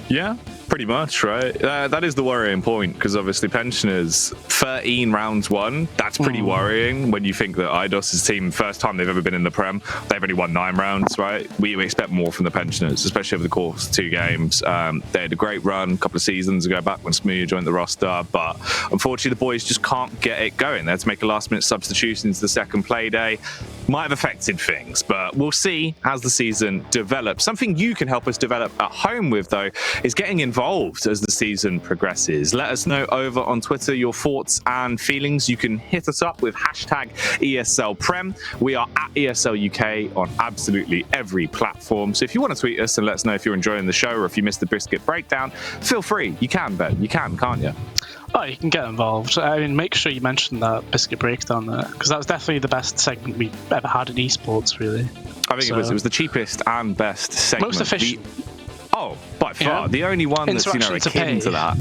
Yeah, pretty much, right? That is the worrying point, because obviously pensioners 13 rounds won. That's pretty worrying when you think that IDOS's team, first time they've ever been in the Prem, they've only won 9 rounds, right? We expect more from the pensioners, especially over the course of 2 games. They had a great run a couple of seasons ago back when Smooth joined the roster, but unfortunately the boys just can't get it going. They had to make a last-minute substitution into the second Playday. Might have affected things, but we'll see as the season develops. Something you can help us develop at home with, though, is getting involved as the season progresses. Let us know over on Twitter your thoughts and feelings. You can hit us up with hashtag ESL Prem. We are at ESL UK on absolutely every platform. So if you want to tweet us and let us know if you're enjoying the show or if you missed the brisket breakdown, feel free. You can, Ben. You can, can't you? Oh, you can get involved. I mean, make sure you mention that biscuit breakdown there, because that was definitely the best segment we've ever had in esports, really. I think it was the cheapest and best segment. Most efficient. By far. Yeah. The only one that's, akin to that.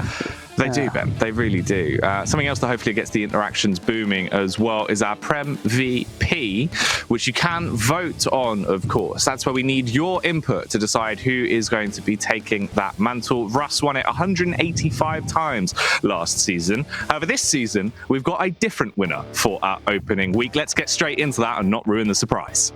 They do, Ben. They really do. Something else that hopefully gets the interactions booming as well is our Prem VP, which you can vote on, of course. That's where we need your input to decide who is going to be taking that mantle. Russ won it 185 times last season. However, this season, we've got a different winner for our opening week. Let's get straight into that and not ruin the surprise.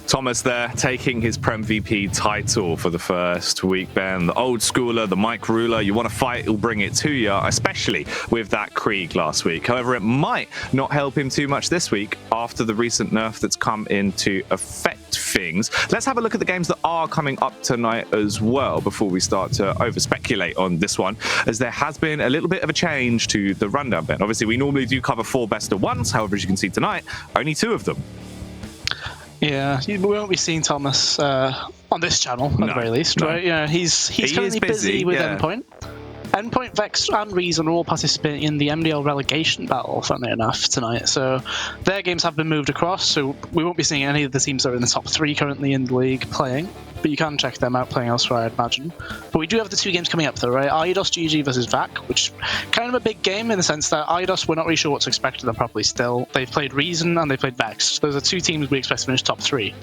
Thomas there, taking his Prem VP title for the first week, Ben. The old schooler, the mic ruler, you want to fight, he'll bring it to you, especially with that Krieg last week. However, it might not help him too much this week after the recent nerf that's come into effect things. Let's have a look at the games that are coming up tonight as well before we start to over-speculate on this one, as there has been a little bit of a change to the rundown, Ben. Obviously, we normally do cover 4 best of ones. However, as you can see tonight, only 2 of them. Yeah, we won't be seeing Thomas on this channel at the very least, right? Yeah, he's currently busy with Endpoint. Endpoint, Vex, and Reason are all participating in the MDL relegation battle, funnily enough, tonight. So their games have been moved across, so we won't be seeing any of the teams that are in the top 3 currently in the league playing. But you can check them out playing elsewhere, I'd imagine. But we do have the 2 games coming up, though, right? IDOS GG versus VAC, which is kind of a big game in the sense that IDOS, we're not really sure what to expect of them properly still. They've played Reason and they've played Vex. Those are 2 teams we expect to finish top 3.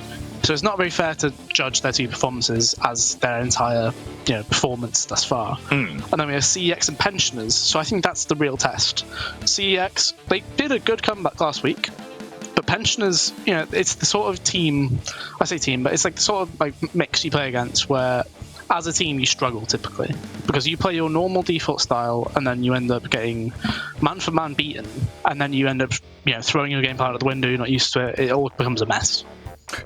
So it's not very fair to judge their 2 performances as their entire performance thus far. And then we have CEX and Pensioners, so I think that's the real test. CEX, they did a good comeback last week. But Pensioners, it's the sort of team, I say team, but it's like the sort of mix you play against where as a team you struggle typically because you play your normal default style and then you end up getting man for man beaten and then you end up throwing your game part out the window, you're not used to it, it all becomes a mess.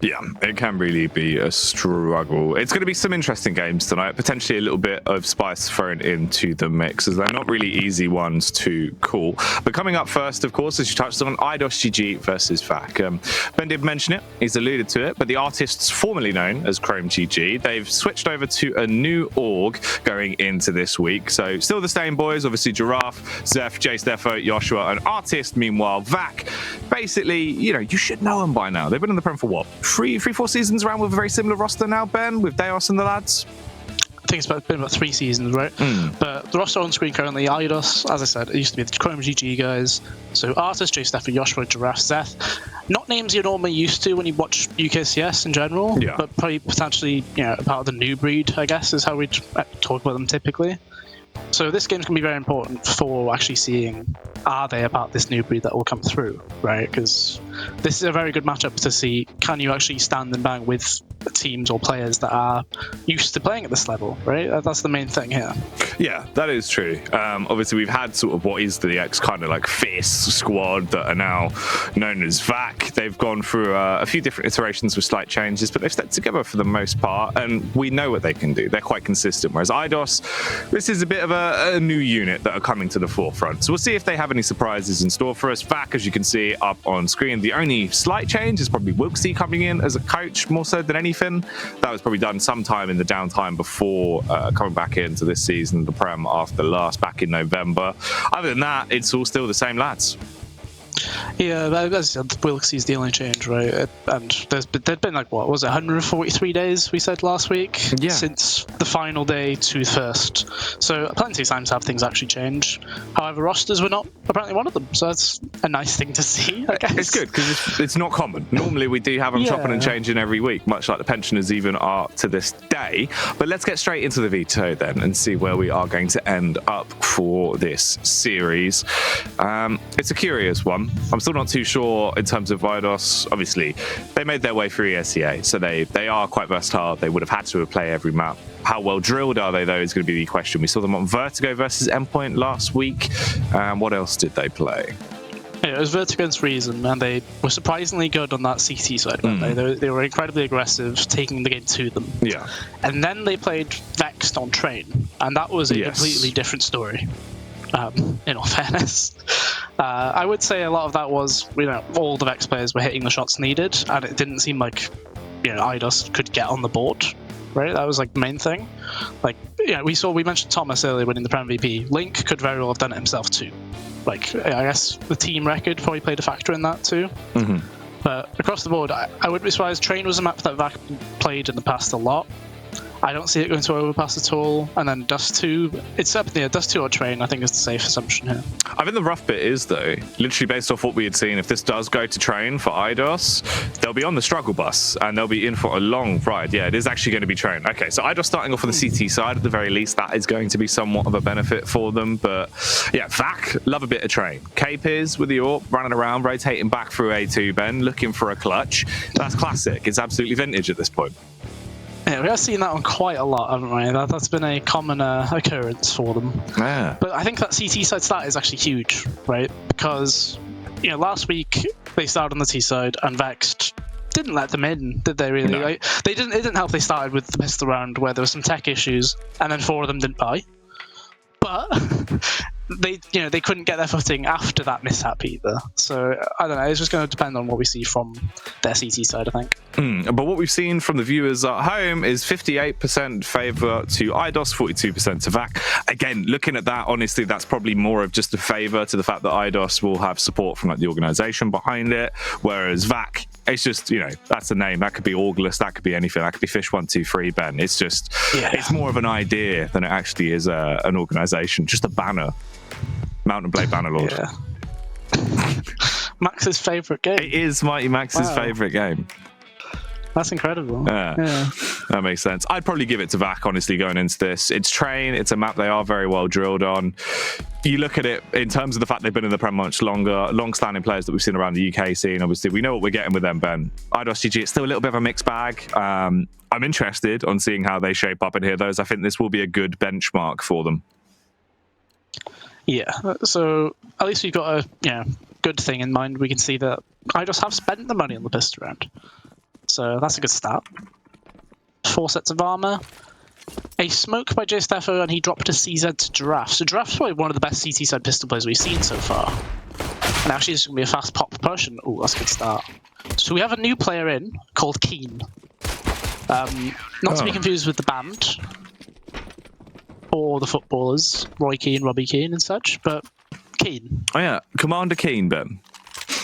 Yeah, it can really be a struggle. It's going to be some interesting games tonight, potentially a little bit of spice thrown into the mix, as they're not really easy ones to call. But coming up first, of course, as you touched on, IDOS GG versus VAC. Ben did mention it, he's alluded to it, but the artists formerly known as Chrome GG, they've switched over to a new org going into this week. So still the same boys, obviously Giraffe, Zeph, J Steffo, Joshua, and Artist. Meanwhile, VAC, basically, you should know them by now. They've been in the Prem for what? 4 seasons around with a very similar roster now, Ben, with Deos and the lads? I think it's been about 3 seasons, right? But the roster on screen currently, IDOS, as I said, it used to be the Chrome GG guys. So Artist, J Steffo, Joshua, Giraffe, Zeth. Not names you're normally used to when you watch UKCS in general, but probably potentially part of the new breed, I guess, is how we'd talk about them typically. So this game's going to be very important for actually seeing, are they about this new breed that will come through, right? Because this is a very good matchup to see, can you actually stand and bang with teams or players that are used to playing at this level, right? That's the main thing here. Yeah, that is true. Obviously, we've had sort of what is the kind of like fierce squad that are now known as VAC. They've gone through a few different iterations with slight changes, but they've stuck together for the most part, and we know what they can do. They're quite consistent, whereas IDOS, this is a bit of a new unit that are coming to the forefront. So we'll see if they have any surprises in store for us. VAC, as you can see up on screen, the only slight change is probably Wilksy coming in as a coach more so than anything. That was probably done sometime in the downtime before coming back into this season of the Prem after last back in November. Other than that, it's all still the same lads. Yeah, as Wilksy's the only change, right? And there's been like, what was it, 143 days we said last week? Yeah. Since the final day to the first. So plenty of times have things actually change. However, rosters were not apparently one of them. So that's a nice thing to see, I guess. It's good because it's not common. Normally we do have them chopping and changing every week, much like the pensioners even are to this day. But let's get straight into the veto then and see where we are going to end up for this series. It's a curious one. I'm still not too sure in terms of IDOS. Obviously, they made their way through ESCA, so they are quite versatile. They would have had to play every map. How well drilled are they, though, is going to be the question. We saw them on Vertigo versus Endpoint last week. What else did they play? Yeah, it was Vertigo against Reason, and they were surprisingly good on that CT side, weren't they? They were incredibly aggressive, taking the game to them. Yeah. And then they played Vexed on Train, and that was a completely different story. In all fairness, I would say a lot of that was, all the Vex players were hitting the shots needed, and it didn't seem like, IDOS could get on the board, right? That was like the main thing. Like, we mentioned Thomas earlier winning the Prem VP. Link could very well have done it himself too. Like, I guess the team record probably played a factor in that too. But across the board, I wouldn't be surprised. Train was a map that VAC played in the past a lot. I don't see it going to Overpass at all. And then Dust 2, it's up there. Dust 2 or Train, I think, is the safe assumption here. I think the rough bit is, though, literally based off what we had seen, if this does go to Train for IDOS, they'll be on the struggle bus and they'll be in for a long ride. Yeah, it is actually going to be Train. Okay, so IDOS starting off on the CT side, at the very least, that is going to be somewhat of a benefit for them. But yeah, VAC, love a bit of Train. K-Piz with the AWP, running around, rotating back through A2, Ben, looking for a clutch. That's classic. It's absolutely vintage at this point. Yeah, we have seen that one quite a lot, haven't we? That's been a common occurrence for them. Yeah. But I think that CT side start is actually huge, right? Because, last week they started on the T side and Vexed didn't let them in, did they really? No. Like, it didn't help they started with the pistol round where there were some tech issues and then 4 of them didn't buy. But they couldn't get their footing after that mishap either. So I don't know. It's just going to depend on what we see from their CT side, I think. But what we've seen from the viewers at home is 58% favour to IDOS, 42% to VAC. Again, looking at that, honestly, that's probably more of just a favour to the fact that IDOS will have support from the organisation behind it, whereas VAC, it's just, that's a name. That could be August, that could be anything. That could be Fish123, Ben. It's just, it's more of an idea than it actually is an organisation. Just a banner. Mountain Blade Bannerlord. Yeah. Max's favourite game. It is Mighty Max's favourite game. That's incredible. Yeah, that makes sense. I'd probably give it to VAC, honestly, going into this. It's Train. It's a map they are very well drilled on. You look at it in terms of the fact they've been in the Prem much longer, long-standing players that we've seen around the UK scene. Obviously, we know what we're getting with them, Ben. IDOS GG, it's still a little bit of a mixed bag. I'm interested on seeing how they shape up in here. I think this will be a good benchmark for them. Yeah, so at least we've got a good thing in mind. We can see that IDOS have spent the money on the pistol round. So that's a good start. 4 sets of armor. A smoke by J Steffo, and he dropped a CZ to Giraffe. So Giraffe's probably one of the best CT side pistol players we've seen so far. And actually it's going to be a fast pop push, and that's a good start. So we have a new player in called Keen. Not to be confused with the band or the footballers, Roy Keane, Robbie Keane and such, but Keen. Oh yeah, Commander Keen, Ben.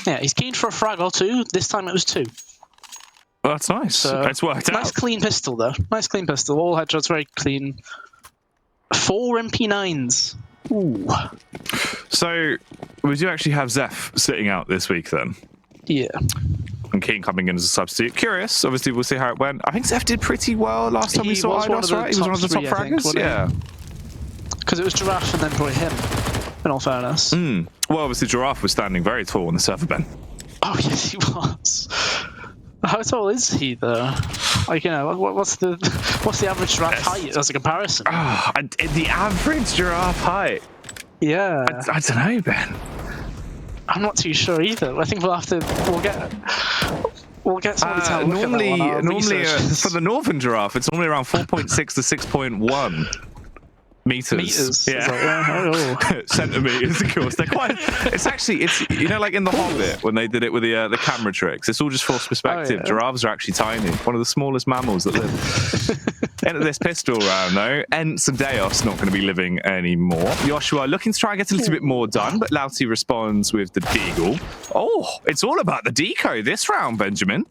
Yeah, he's keen for a frag or 2. This time it was 2. Well, that's nice. So, it's worked out. Nice clean pistol, though. Nice clean pistol. All headshots very clean. 4 MP9s. Ooh. So, would you actually have Zeph sitting out this week then? Yeah. And Keen coming in as a substitute. Curious. Obviously, we'll see how it went. I think Zeph did pretty well last time we saw IDOS, right? He was one of the top fraggers. Yeah. Because it was Giraffe and then probably him, in all fairness. Well, obviously Giraffe was standing very tall on the server, Ben. Oh, yes, he was. How tall is he, though? Like, you know, what's the average Giraffe height as a comparison? The average Giraffe height? Yeah. I don't know, Ben. I'm not too sure either. I think we'll get somebody to look normally, at that one. Normally for the northern giraffe, it's normally around 4.6 to 6.1 meters. Yeah. Centimeters, of course. They're quite. It's you know, like in The Hobbit when they did it with the camera tricks. It's all just false perspective. Oh, yeah. Giraffes are actually tiny. One of the smallest mammals that live. Enter this pistol round though. Ents and Deos not going to be living anymore. Joshua looking to try and get a little bit more done, but Lauti responds with the deagle. Oh, it's all about the deco this round, Benjamin.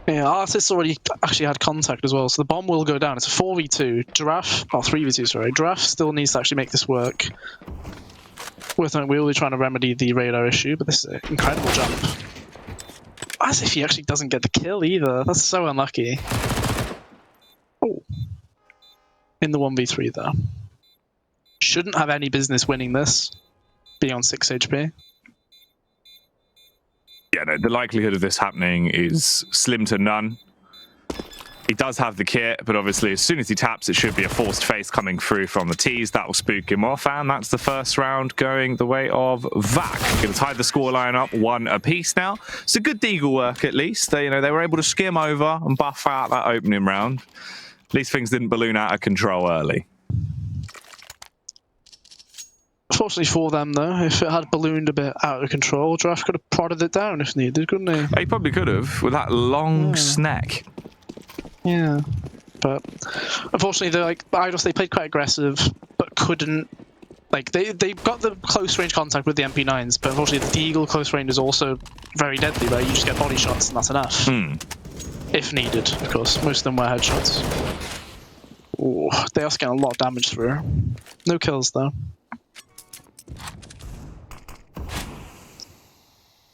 Yeah, Artist already actually had contact as well, so the bomb will go down. It's a 4v2. Giraffe, 3v2, sorry. Giraffe still needs to actually make this work. We're really trying to remedy the radar issue, but this is an incredible jump. As if he actually doesn't get the kill either. That's so unlucky. Oh. In the 1v3 though. Shouldn't have any business winning this, being on 6 HP. Yeah, no, the likelihood of this happening is slim to none. He does have the kit, but obviously as soon as he taps, it should be a forced face coming through from the tees. That will spook him off, and that's the first round going the way of Vac. Going to tie the scoreline up 1 apiece now. It's a good deagle work at least. They were able to skim over and buff out that opening round. At least things didn't balloon out of control early. Fortunately for them, though, if it had ballooned a bit out of control, Giraffe could have prodded it down if needed, couldn't he? He probably could have, with that long snack. Yeah, but unfortunately, they played quite aggressive, but couldn't. Like they got the close range contact with the MP9s, but unfortunately, the Deagle close range is also very deadly. Right, you just get body shots, and that's enough. If needed, of course. Most of them were headshots. Ooh, they are getting a lot of damage through. No kills though.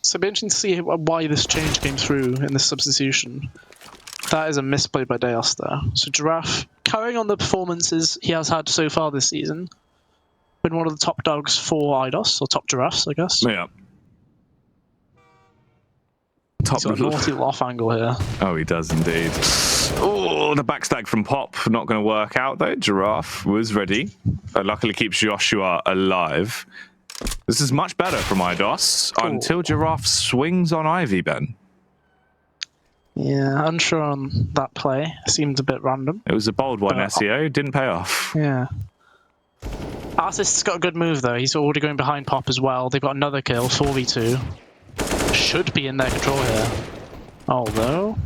So it'd be interesting to see why this change came through in this substitution. That is a misplay by Deos there. So Giraffe, carrying on the performances he has had so far this season, been one of the top dogs for IDOS, or top giraffes, I guess. Yeah. He's got a naughty off angle here. Oh, he does indeed. Oh, the backstab from Pop, not going to work out though. Giraffe was ready. Luckily keeps Joshua alive. This is much better from IDOS until Giraffe swings on Ivy, Ben. Yeah, unsure on that play. Seemed a bit random. It was a bold one, SEO. Didn't pay off. Yeah. Artist's got a good move, though. He's already going behind Pop as well. They've got another kill, 4v2. Should be in their control here. Although...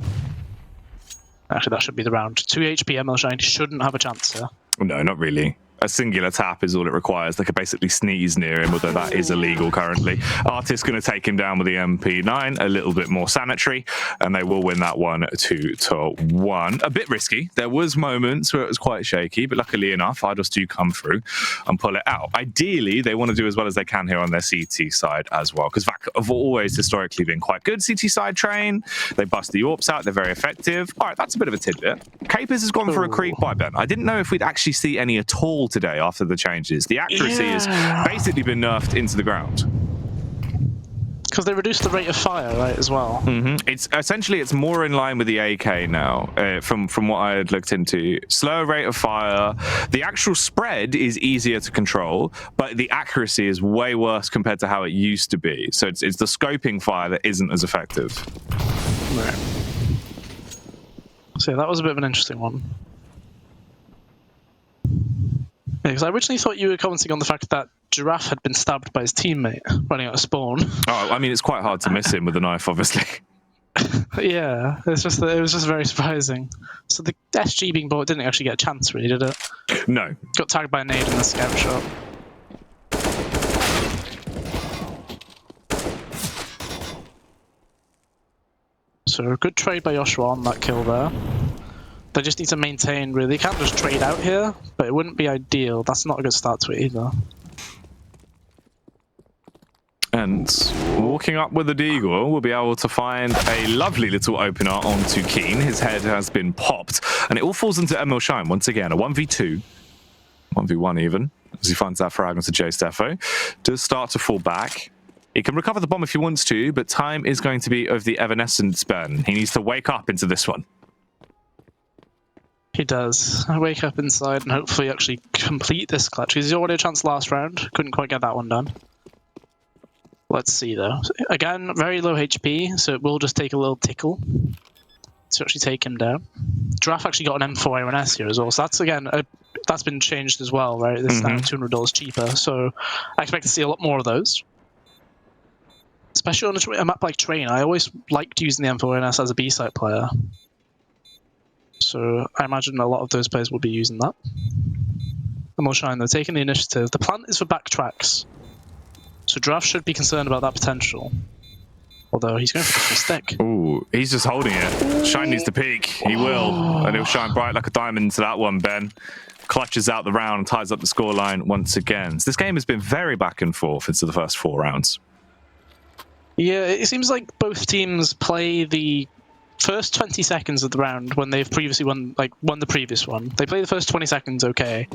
Actually, that should be the round. 2 HP ML Shine shouldn't have a chance here. No, not really. A singular tap is all it requires. They could basically sneeze near him, although that is illegal currently. Artist's going to take him down with the MP9, a little bit more sanitary, and they will win that one 2-1. A bit risky. There was moments where it was quite shaky, but luckily enough, IDOS do come through and pull it out. Ideally, they want to do as well as they can here on their CT side as well, because VAC have always historically been quite good CT side train. They bust the AWPs out. They're very effective. All right, that's a bit of a tidbit. Capers has gone for a creep by Ben. I didn't know if we'd actually see any at all today after the changes. The accuracy has basically been nerfed into the ground. Because they reduced the rate of fire, right, as well. It's essentially, it's more in line with the AK now, from what I had looked into. Slower rate of fire. The actual spread is easier to control, but the accuracy is way worse compared to how it used to be. So it's the scoping fire that isn't as effective. Right. So yeah, that was a bit of an interesting one. Because I originally thought you were commenting on the fact that Giraffe had been stabbed by his teammate running out of spawn. Oh, I mean, it's quite hard to miss him with a knife, obviously. Yeah, it was just very surprising. So the SG being bought didn't actually get a chance, really, did it? No. Got tagged by a nade in the scout shot. So a good trade by Joshua on that kill there. They just need to maintain, really. They can't just trade out here, but it wouldn't be ideal. That's not a good start to it either. And walking up with the Deagle, we'll be able to find a lovely little opener onto Keen. His head has been popped, and it all falls into ML Shine once again. A 1v2. 1v1 even, as he finds that frag onto J Steffo. Does start to fall back. He can recover the bomb if he wants to, but time is going to be of the Evanescence, Ben. He needs to wake up into this one. He does. I wake up inside and hopefully actually complete this clutch. He's already a chance last round. Couldn't quite get that one done. Let's see, though. Again, very low HP, so it will just take a little tickle to actually take him down. Giraffe actually got an M4 organise here as well, so that's, again, that's been changed as well, right? This is now $200 cheaper, so I expect to see a lot more of those. Especially on a map like Train, I always liked using the M4NS as a B-site player. So I imagine a lot of those players will be using that. And Shine, they're taking the initiative. The plan is for backtracks. So Giraffe should be concerned about that potential. Although he's going for the stick. Ooh, he's just holding it. Shine needs to peek. He will. And he'll shine bright like a diamond into that one, Ben. Clutches out the round and ties up the scoreline once again. So this game has been very back and forth into the first 4 rounds. Yeah, it seems like both teams play the first 20 seconds of the round when they've previously won the previous one. They play the first 20 seconds okay,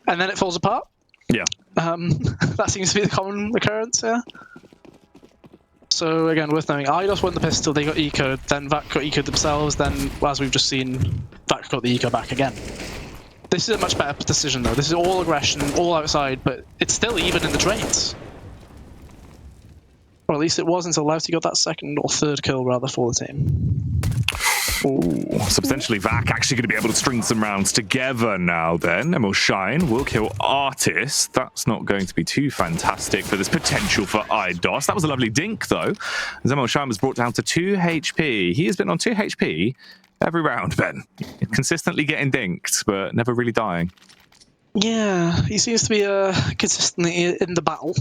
and then it falls apart. Yeah. That seems to be the common occurrence here. So again, worth knowing, Eidos won the pistol, they got eco'd, then VAC got eco'd themselves, then, as we've just seen, VAC got the eco back again. This is a much better decision though. This is all aggression, all outside, but it's still even in the trades. Or at least it was until Louty got that second or third kill rather for the team. Ooh, so potentially VAC actually going to be able to string some rounds together now then. And Shine will kill Artist. That's not going to be too fantastic for this potential for Eidos. That was a lovely dink though. As Shine was brought down to 2 HP. He has been on 2 HP every round, Ben. Consistently getting dinked, but never really dying. Yeah, he seems to be consistently in the battle,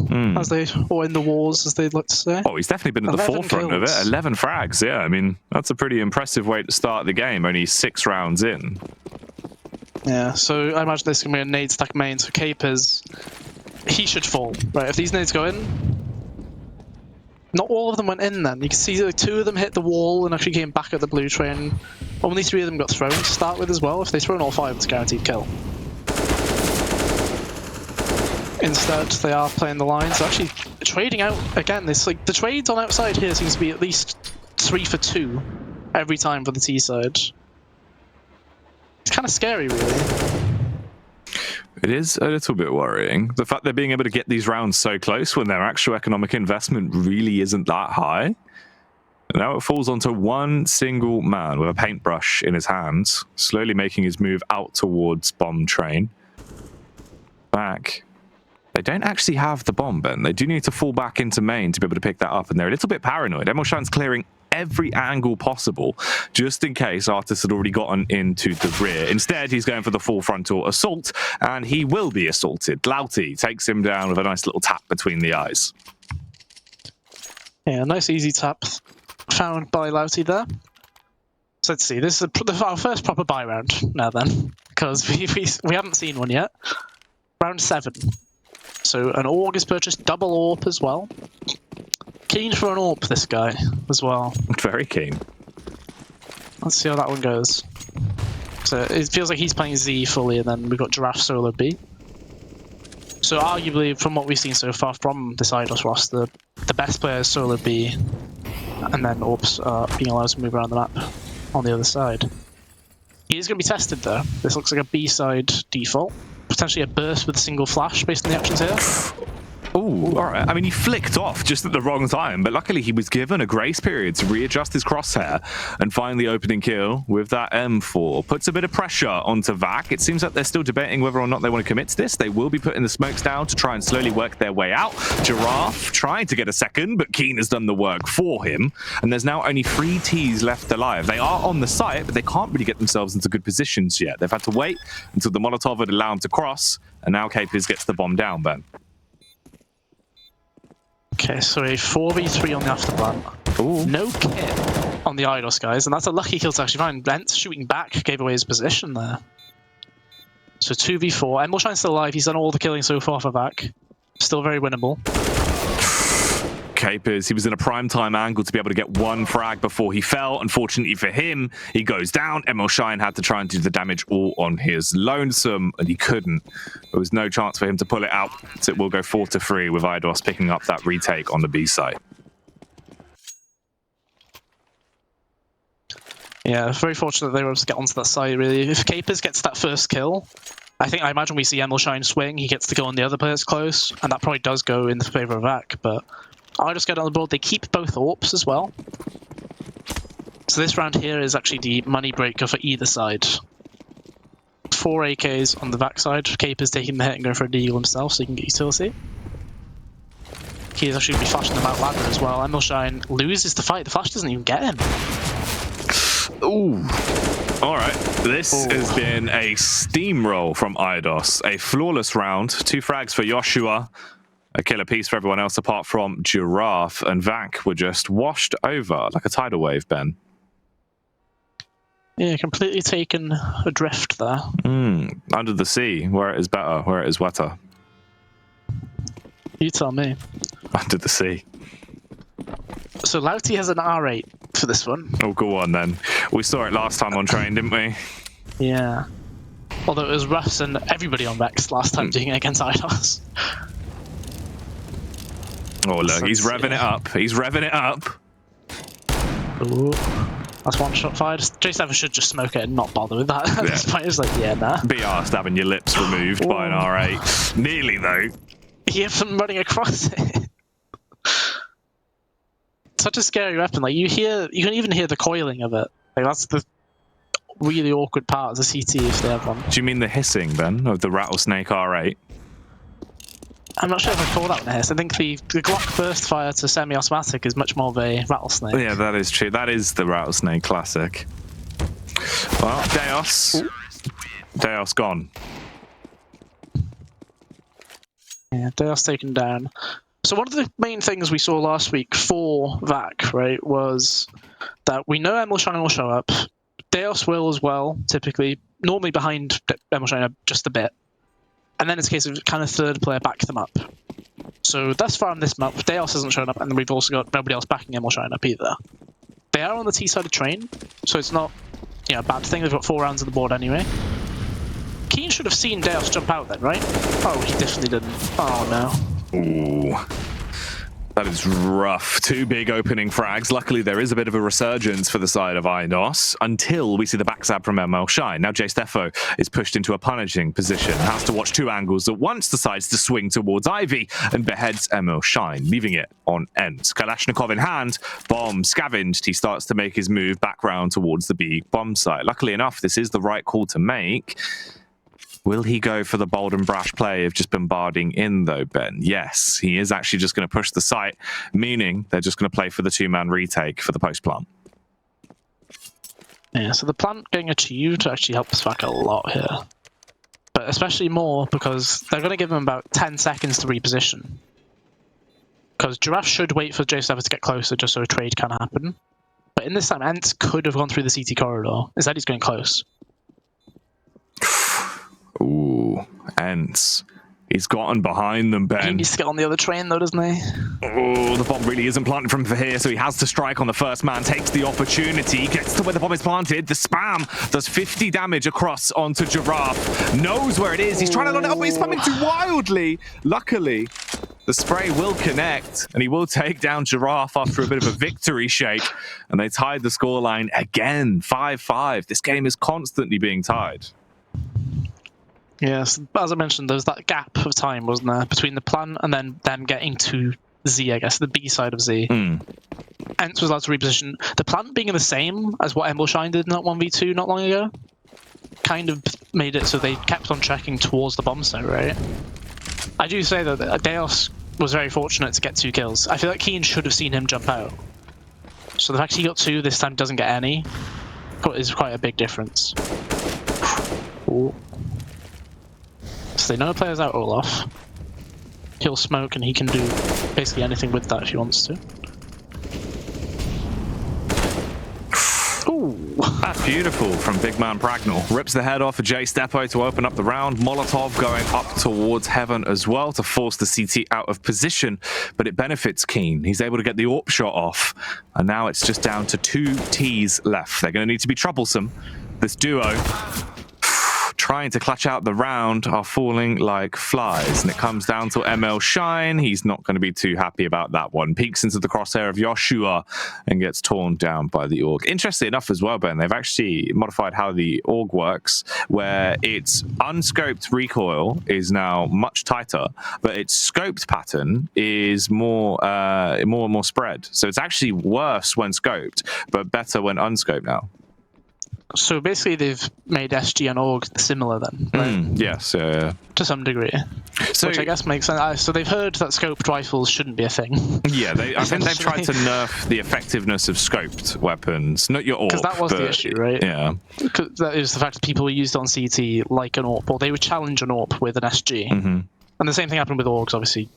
or in the wars, as they'd like to say. Oh, he's definitely been at the forefront of it. 11 frags, yeah. I mean, that's a pretty impressive way to start the game, only 6 rounds in. Yeah, so I imagine this is going to be a nade stack main, so Capers, he should fall. Right, if these nades go in, not all of them went in then. You can see like 2 of them hit the wall and actually came back at the blue train. Only 3 of them got thrown to start with as well. If they thrown all 5, it's a guaranteed kill. Instead, they are playing the lines. They're actually trading out again. This the trades on outside here seems to be at least 3 for 2 every time for the T side. It's kind of scary, really. It is a little bit worrying. The fact they're being able to get these rounds so close when their actual economic investment really isn't that high. And now it falls onto one single man with a paintbrush in his hands, slowly making his move out towards bomb train. Back. They don't actually have the bomb, Ben. They do need to fall back into main to be able to pick that up, and they're a little bit paranoid. Shine's clearing every angle possible, just in case Artist had already gotten into the rear. Instead, he's going for the full frontal assault, and he will be assaulted. Louty takes him down with a nice little tap between the eyes. Yeah, nice easy tap found by Louty there. So let's see, this is our first proper buy round now then, because we haven't seen one yet. Round 7. So an AUG is purchased, double AWP as well. Keen for an AWP, this guy, as well. Very keen. Let's see how that one goes. So it feels like he's playing Z fully, and then we've got Giraffe solo B. So arguably, from what we've seen so far from this Eidos roster, the best player is solo B, and then AWPs are being allowed to move around the map on the other side. He is going to be tested though. This looks like a B-side default. Potentially a burst with a single flash based on the actions here. Ooh, all right. I mean, he flicked off just at the wrong time, but luckily he was given a grace period to readjust his crosshair and find the opening kill with that M4. Puts a bit of pressure onto VAC. It seems like they're still debating whether or not they want to commit to this. They will be putting the smokes down to try and slowly work their way out. Giraffe trying to get a second, but Keen has done the work for him. And there's now only 3 Ts left alive. They are on the site, but they can't really get themselves into good positions yet. They've had to wait until the Molotov would allow them to cross, and now Capers gets the bomb down, Ben. Okay, so a 4v3 on the afterplan. Ooh. No kit on the Eidos guys, and that's a lucky kill to actually find. Lentz shooting back gave away his position there. So 2v4. Shine's still alive. He's done all the killing so far for VAC. Still very winnable. Capers, he was in a prime time angle to be able to get one frag before he fell. Unfortunately for him, he goes down. Emil Shine had to try and do the damage all on his lonesome, and he couldn't. There was no chance for him to pull it out. So it will go 4-3 with Eidos picking up that retake on the B side. Yeah, very fortunate they were able to get onto that side, really. If Capers gets that first kill, I imagine we see Emil Shine swing, he gets to go on the other players close, and that probably does go in the favour of Vac, but I just get on the board. They keep both AWPs as well. So this round here is actually the money breaker for either side. 4 AKs on the Vac side, Capers taking the hit and going for a deagle himself so he can get utility. He's actually be flashing them out ladder as well. Emil Shine loses the fight, the flash doesn't even get him. Ooh. All right. This has been a steamroll from Eidos. A flawless round. 2 frags for Joshua. A killer piece for everyone else apart from Giraffe. And Vac were just washed over like a tidal wave, Ben. Yeah, completely taken adrift there. Under the sea, where it is better, where it is wetter. You tell me. Under the sea. So Lauti has an R8 for this one. Oh, go on then. We saw it last time on train, didn't we? Yeah. Although it was Russ and everybody on Vex last time doing it against Eidos. Oh, look, he's revving it up. He's revving it up. Ooh. That's one shot fired. J7 should just smoke it and not bother with that. At this point, it's like, yeah, nah. Be arsed having your lips removed by an R8. Nearly, though. He has them running across it. Such a scary weapon. Like you can even hear the coiling of it. Like that's the really awkward part of the CT if they have one. Do you mean the hissing then of the rattlesnake R8? I'm not sure if I call that one a hiss. I think the Glock burst fire to semi-automatic is much more of a rattlesnake. Yeah, that is true. That is the rattlesnake classic. Well, Deos. Ooh. Deos gone. Yeah, Deos taken down. So one of the main things we saw last week for Vac, right, was that we know Emil Shine will show up. Deos will as well, typically. Normally behind Emil Shine just a bit. And then it's a case of kind of third player back them up. So thus far on this map, Deos hasn't shown up, and then we've also got nobody else backing Emil Shine up either. They are on the T side of train, so it's not a bad thing. They've got 4 rounds on the board anyway. Keen should have seen Deos jump out then, right? Oh, he definitely didn't. Oh no. Ooh. That is rough. 2 big opening frags. Luckily, there is a bit of a resurgence for the side of Eidos until we see the backstab from Emil Shine. Now, J Steffo is pushed into a punishing position. Has to watch 2 angles at once, decides to swing towards Ivy and beheads Emil Shine, leaving it on end. Kalashnikov in hand, bomb scavenged. He starts to make his move back round towards the B bomb site. Luckily enough, this is the right call to make. Will he go for the bold and brash play of just bombarding in, though, Ben? Yes, he is actually just going to push the site, meaning they're just going to play for the 2-man retake for the post-plant. Yeah, so the plant getting achieved actually helps Vac a lot here. But especially more because they're going to give him about 10 seconds to reposition. Because Giraffe should wait for J7 to get closer just so a trade can happen. But in this time, Ents could have gone through the CT corridor. Instead, he's going close. Ooh, Ents. He's gotten behind them, Ben. He needs to get on the other train, though, doesn't he? Oh, the bomb really isn't planted from here, so he has to strike on the first man, takes the opportunity, gets to where the bomb is planted. The spam does 50 damage across onto Giraffe. Knows where it is. He's trying to line it up, but he's spamming too wildly. Luckily, the spray will connect, and he will take down Giraffe after a bit of a victory shake. And they tied the scoreline again, 5-5. This game is constantly being tied. Yes, as I mentioned, there's that gap of time, wasn't there, between the plan and then them getting to Z, I guess, the B side of Z. Ents was allowed to reposition. The plan being the same as what Emil Shine did in that 1v2 not long ago kind of made it so they kept on tracking towards the bomb site, right? I do say that Deos was very fortunate to get 2 kills. I feel like Keen should have seen him jump out. So the fact he got 2 this time doesn't get any is quite a big difference. Ooh. So they know the player's out Olaf. He'll smoke and he can do basically anything with that if he wants to. Ooh, Ooh. That's beautiful from Big Man Pragnall. Rips the head off of J Stepo to open up the round. Molotov going up towards Heaven as well to force the CT out of position, but it benefits Keen. He's able to get the AWP shot off, and now it's just down to 2 Ts left. They're going to need to be troublesome. This duo, trying to clutch out the round, are falling like flies, and it comes down to ML Shine. He's not going to be too happy about that one. Peeks into the crosshair of Joshua and gets torn down by the AUG. Interestingly enough as well, Ben, they've actually modified how the AUG works, where its unscoped recoil is now much tighter, but its scoped pattern is more and more spread. So it's actually worse when scoped, but better when unscoped now. So basically, they've made SG and AUG similar then, right? Yes, to some degree. So, which I guess makes sense. So they've heard that scoped rifles shouldn't be a thing. Yeah, I think they've tried to nerf the effectiveness of scoped weapons, not your AWP. Because that was the issue, right? Yeah. Because that is the fact that people used on CT like an AWP, or they would challenge an AWP with an SG. And the same thing happened with AUGs, obviously,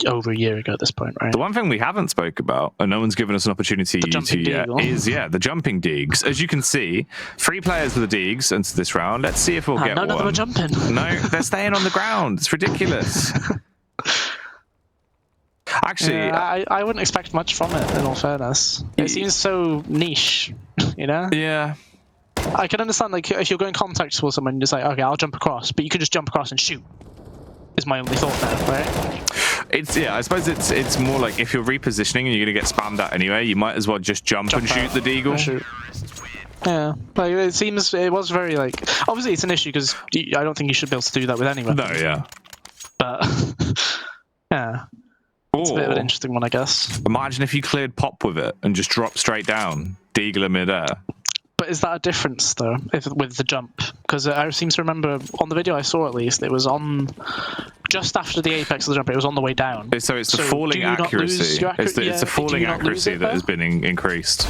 over a year ago at this point, right? The one thing we haven't spoke about, and no one's given us an opportunity to yet, is the jumping Deegs. As you can see, 3 players with the Deegs into this round. Let's see if we'll get one. None of them are jumping. No, they're staying on the ground. It's ridiculous. Actually, I wouldn't expect much from it, in all fairness. It seems so niche, you know? Yeah. I can understand, like, if you're going contact towards someone, you're just like, okay, I'll jump across, but you could just jump across and shoot. Is my only thought there, right? I suppose it's more like if you're repositioning and you're gonna get spammed at anyway, you might as well just jump and shoot the Deagle. Yeah, like it was very like, obviously it's an issue because I don't think you should be able to do that with anyone. No, yeah. But yeah, it's a bit of an interesting one, I guess. Imagine if you cleared pop with it and just dropped straight down, Deagle in midair. But is that a difference though, with the jump? Because I seem to remember on the video I saw at least, it was on just after the apex of the jump. It was on the way down. So it's the falling accuracy. It's the falling accuracy that has been increased.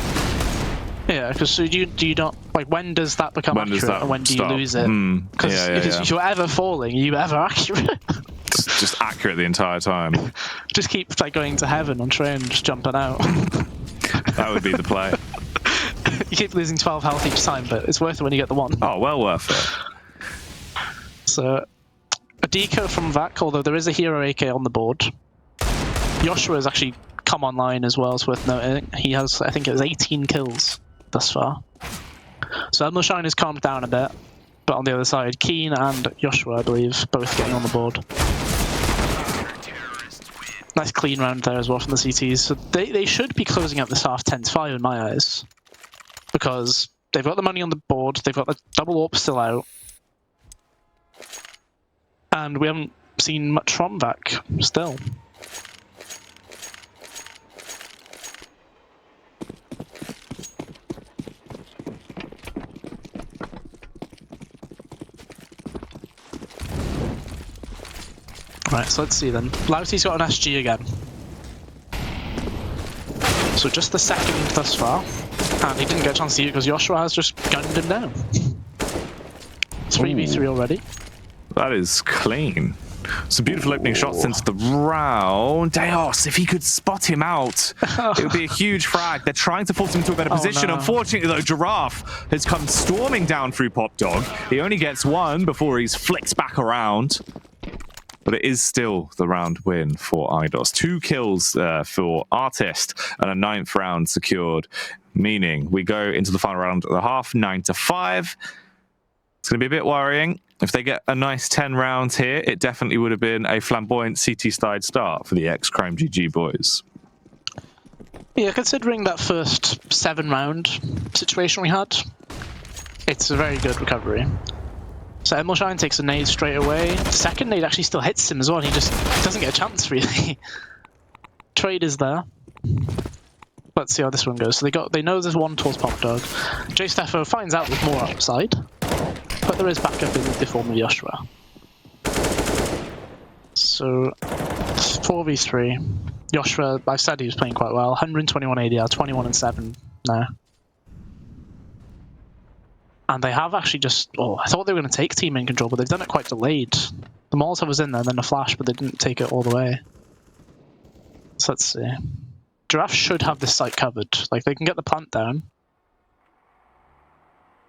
Yeah, because do you not, like, when does that become accurate and when do you lose it? Because if you're ever falling, you ever accurate. Just accurate the entire time. Just keep like going to heaven on train, just jumping out. That would be the play. You keep losing 12 health each time, but it's worth it when you get the 1. Oh, well worth it. So, a deco from Vac, although there is a hero AK on the board. Joshua has actually come online as well, it's worth noting. He has, I think it was 18 kills thus far. So Elmoshine has calmed down a bit, but on the other side, Keen and Joshua, I believe, both getting on the board. Nice clean round there as well from the CTs. So they should be closing out this half 10-5 in my eyes. Because they've got the money on the board, they've got the double AWP still out. And we haven't seen much from Vac still. Right, so let's see then. Louty's got an SG again. So just the second thus far. And he didn't get a chance to use it because Joshua has just gunned him down. 3v3 already. That is clean. Some beautiful opening shots into the round. Deos, if he could spot him out, it would be a huge frag. They're trying to force him into a better position. No. Unfortunately, though, Giraffe has come storming down through Pop Dog. He only gets 1 before he's flicked back around. But it is still the round win for IDOS. 2 kills for Artist and a 9th round secured, meaning we go into the final round of the half, 9-5. It's going to be a bit worrying. If they get a nice 10 rounds here, it definitely would have been a flamboyant CT-side start for the ex-Chrome GG boys. Yeah, considering that first 7-round situation we had, it's a very good recovery. So Emilshine takes a nade straight away. The second nade actually still hits him as well. He just doesn't get a chance, really. Trade is there. Let's see how this one goes. So they know there's 1 towards Pop Dog. J Steffo finds out there's more upside, but there is backup in the form of Joshua. So 4v3. Joshua, I said he was playing quite well. 121 ADR, 21 and 7 now. And they have actually just... Oh, I thought they were going to take team in control, but they've done it quite delayed. The Molotov was in there, and then the flash, but they didn't take it all the way. So let's see. Giraffe should have this site covered. Like, they can get the plant down.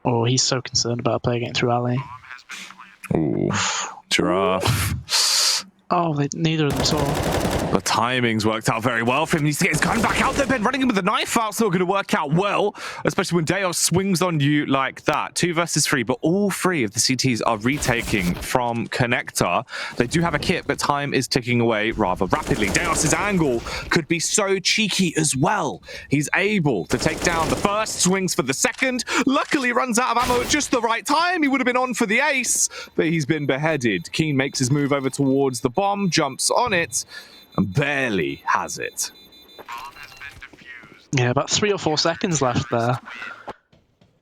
Oh, he's so concerned about a player getting through alley. Ooh, Giraffe. Oh, neither of them saw. The timing's worked out very well for him. He needs to get his gun back out there. Ben running in with the knife out, still going to work out well, especially when Deos swings on you like that. 2 versus 3, but all 3 of the CTs are retaking from Connector. They do have a kit, but time is ticking away rather rapidly. Deos's angle could be so cheeky as well. He's able to take down the first, swings for the second. Luckily runs out of ammo at just the right time. He would have been on for the ace, but he's been beheaded. Keen makes his move over towards the bomb, jumps on it, and barely has it. Yeah, about 3 or 4 seconds left there.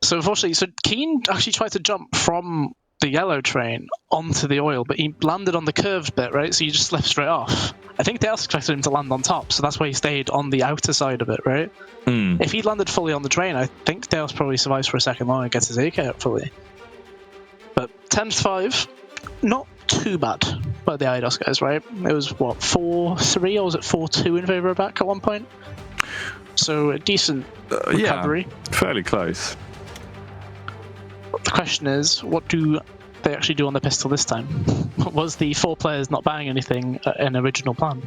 So unfortunately, Keen actually tried to jump from the yellow train onto the oil, but he landed on the curved bit, right? So you just left straight off. I think they also expected him to land on top, so that's why he stayed on the outer side of it, right? If he'd landed fully on the train, I think Deos probably survives for a second long and gets his AK out fully. But 10-5, not too bad by the IDOS guys, right? It was, what, 4-3 or was it 4-2 in favour of back at one point? So a decent recovery. Yeah, fairly close. The question is, what do they actually do on the pistol this time? Was the 4 players not buying anything an original plan?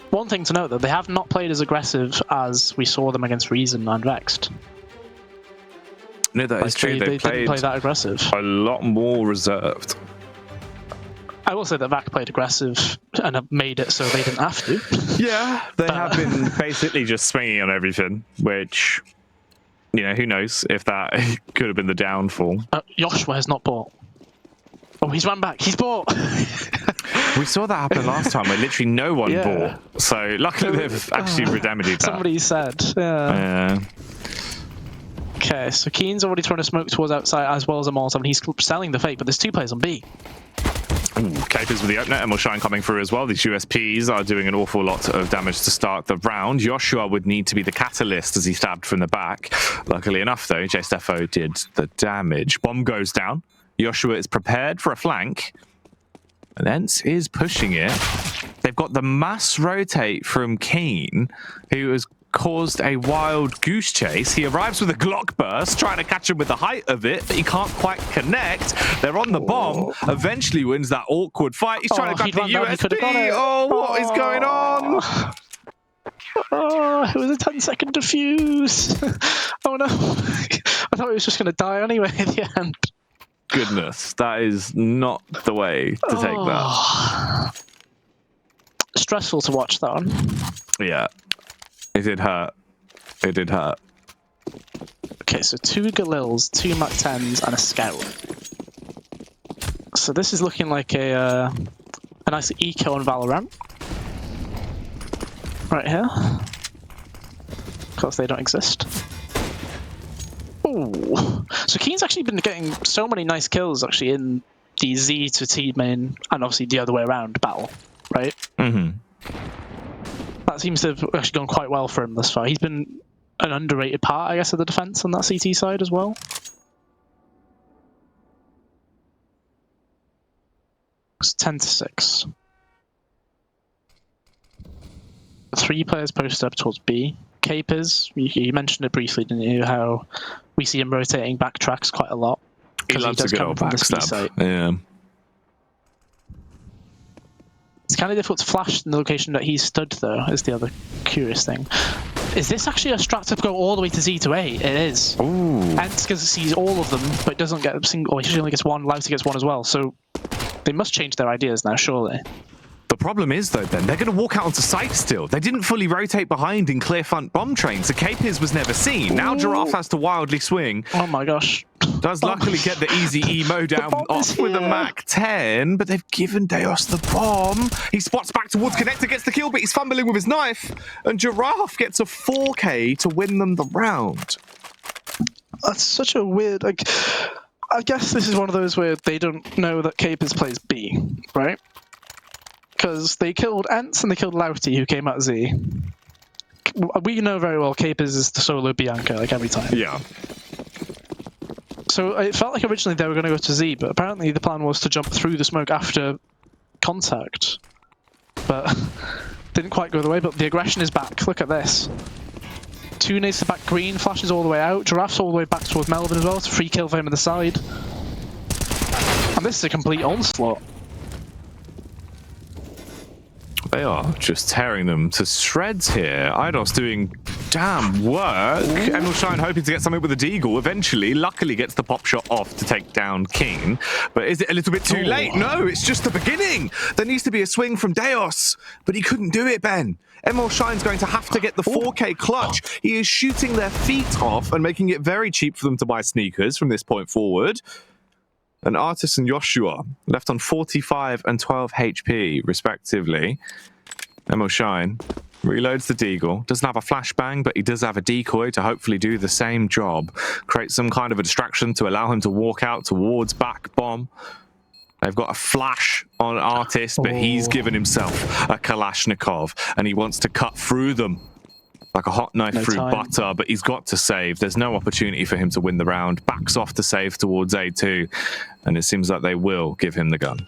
One thing to note, though, they have not played as aggressive as we saw them against Reason and Vexed. No, that is true. They didn't play that aggressive. A lot more reserved. I will say that VAC played aggressive and have made it so they didn't have to. Yeah, they have been basically just swinging on everything, which, you know, who knows if that could have been the downfall. Joshua has not bought. Oh, he's run back. He's bought. We saw that happen last time where literally no one bought. So luckily they've actually remedied that. Somebody said. Yeah. Okay, so Keen's already throwing a smoke towards outside as well as a Molotov, and he's selling the fake, but there's 2 players on B. Capers with the opener, and Shine coming through as well. These USPs are doing an awful lot of damage to start the round. Joshua would need to be the catalyst as he stabbed from the back. Luckily enough, though, J Steffo did the damage. Bomb goes down. Joshua is prepared for a flank. And Ents is pushing it. They've got the mass rotate from Keen, who has caused a wild goose chase. He arrives with a Glock burst, trying to catch him with the height of it, but he can't quite connect. They're on the bomb. Eventually wins that awkward fight. He's trying to grab the USB. Oh, what is going on? Oh, it was a 10-second defuse. Oh no. I thought he was just going to die anyway at the end. Goodness, that is not the way to take that. Stressful to watch that one. Yeah. It did hurt. It did hurt. Okay, so 2 Galils, 2 Mach 10s, and a Scout. So this is looking like a nice eco on Valorant. Right here. Of course, they don't exist. Ooh. So Keen's actually been getting so many nice kills, actually, in the Z to T main, and obviously the other way around battle, right? That seems to have actually gone quite well for him thus far. He's been an underrated part, I guess, of the defense on that CT side as well. It's 10-6. 3 players posted up towards B. Capers, you mentioned it briefly, didn't you? How we see him rotating backtracks quite a lot. He loves a good old backstab. Yeah. It's kind of difficult to flash in the location that he stood, though, is the other curious thing. Is this actually a strat to go all the way to Z to A? It is. Ooh. Enska sees all of them, but doesn't get a single. Or he only gets one. Lousy gets one as well. So they must change their ideas now, surely. The problem is, though, Ben, they're going to walk out onto site still. They didn't fully rotate behind in clear front bomb trains. The Capers was never seen. Now Giraffe has to wildly swing. Oh my gosh. Does luckily get the easy emo down off with a Mach 10, but they've given Deos the bomb. He spots back towards Connector, gets the kill, but he's fumbling with his knife. And Giraffe gets a 4K to win them the round. That's such a weird... Like, I guess this is one of those where they don't know that Capers plays B, right? Because they killed Ents and they killed Louty, who came out Z. We know very well Capers is the solo Bianca, like, every time. Yeah. So it felt like originally they were going to go to Z, but apparently the plan was to jump through the smoke after contact. But didn't quite go the way, but the aggression is back. Look at this. Two nades to back green, flashes all the way out. Giraffe's all the way back towards Melvin as well. It's a free kill for him on the side. And this is a complete onslaught. They are just tearing them to shreds here. Eidos doing damn work. Emerald Shine hoping to get something with a deagle. Eventually, luckily gets the pop shot off to take down Keen. But is it a little bit too late? No, it's just the beginning. There needs to be a swing from Deos, but he couldn't do it, Ben. Emerald Shine's going to have to get the 4K clutch. He is shooting their feet off and making it very cheap for them to buy sneakers from this point forward. And Artis and Joshua left on 45 and 12 HP, respectively. Emerald Shine reloads the deagle. Doesn't have a flashbang, but he does have a decoy to hopefully do the same job. Create some kind of a distraction to allow him to walk out towards back bomb. They've got a flash on Artis, but he's given himself a Kalashnikov, and he wants to cut through them like a hot knife through butter, but he's got to save. There's no opportunity for him to win the round. Backs off to save towards A2, and it seems like they will give him the gun.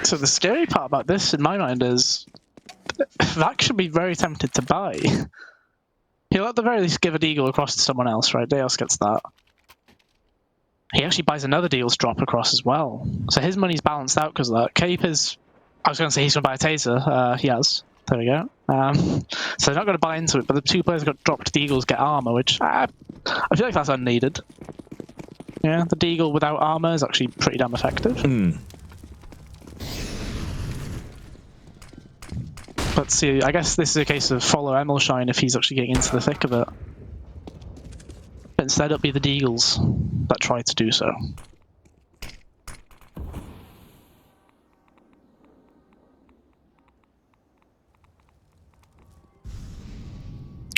So the scary part about this, in my mind, is Vac should be very tempted to buy. He'll at the very least give a deagle across to someone else, right? Deos gets that. He actually buys another deals drop across as well. So his money's balanced out because of that. Cape is... I was going to say he's going to buy a taser. He has. There we go. So they're not going to buy into it, but the two players got dropped deagles get armor, which I feel like that's unneeded. Yeah, the deagle without armor is actually pretty damn effective. Let's see, I guess this is a case of follow Emerald Shine if he's actually getting into the thick of it. But instead it'll be the deagles that try to do so.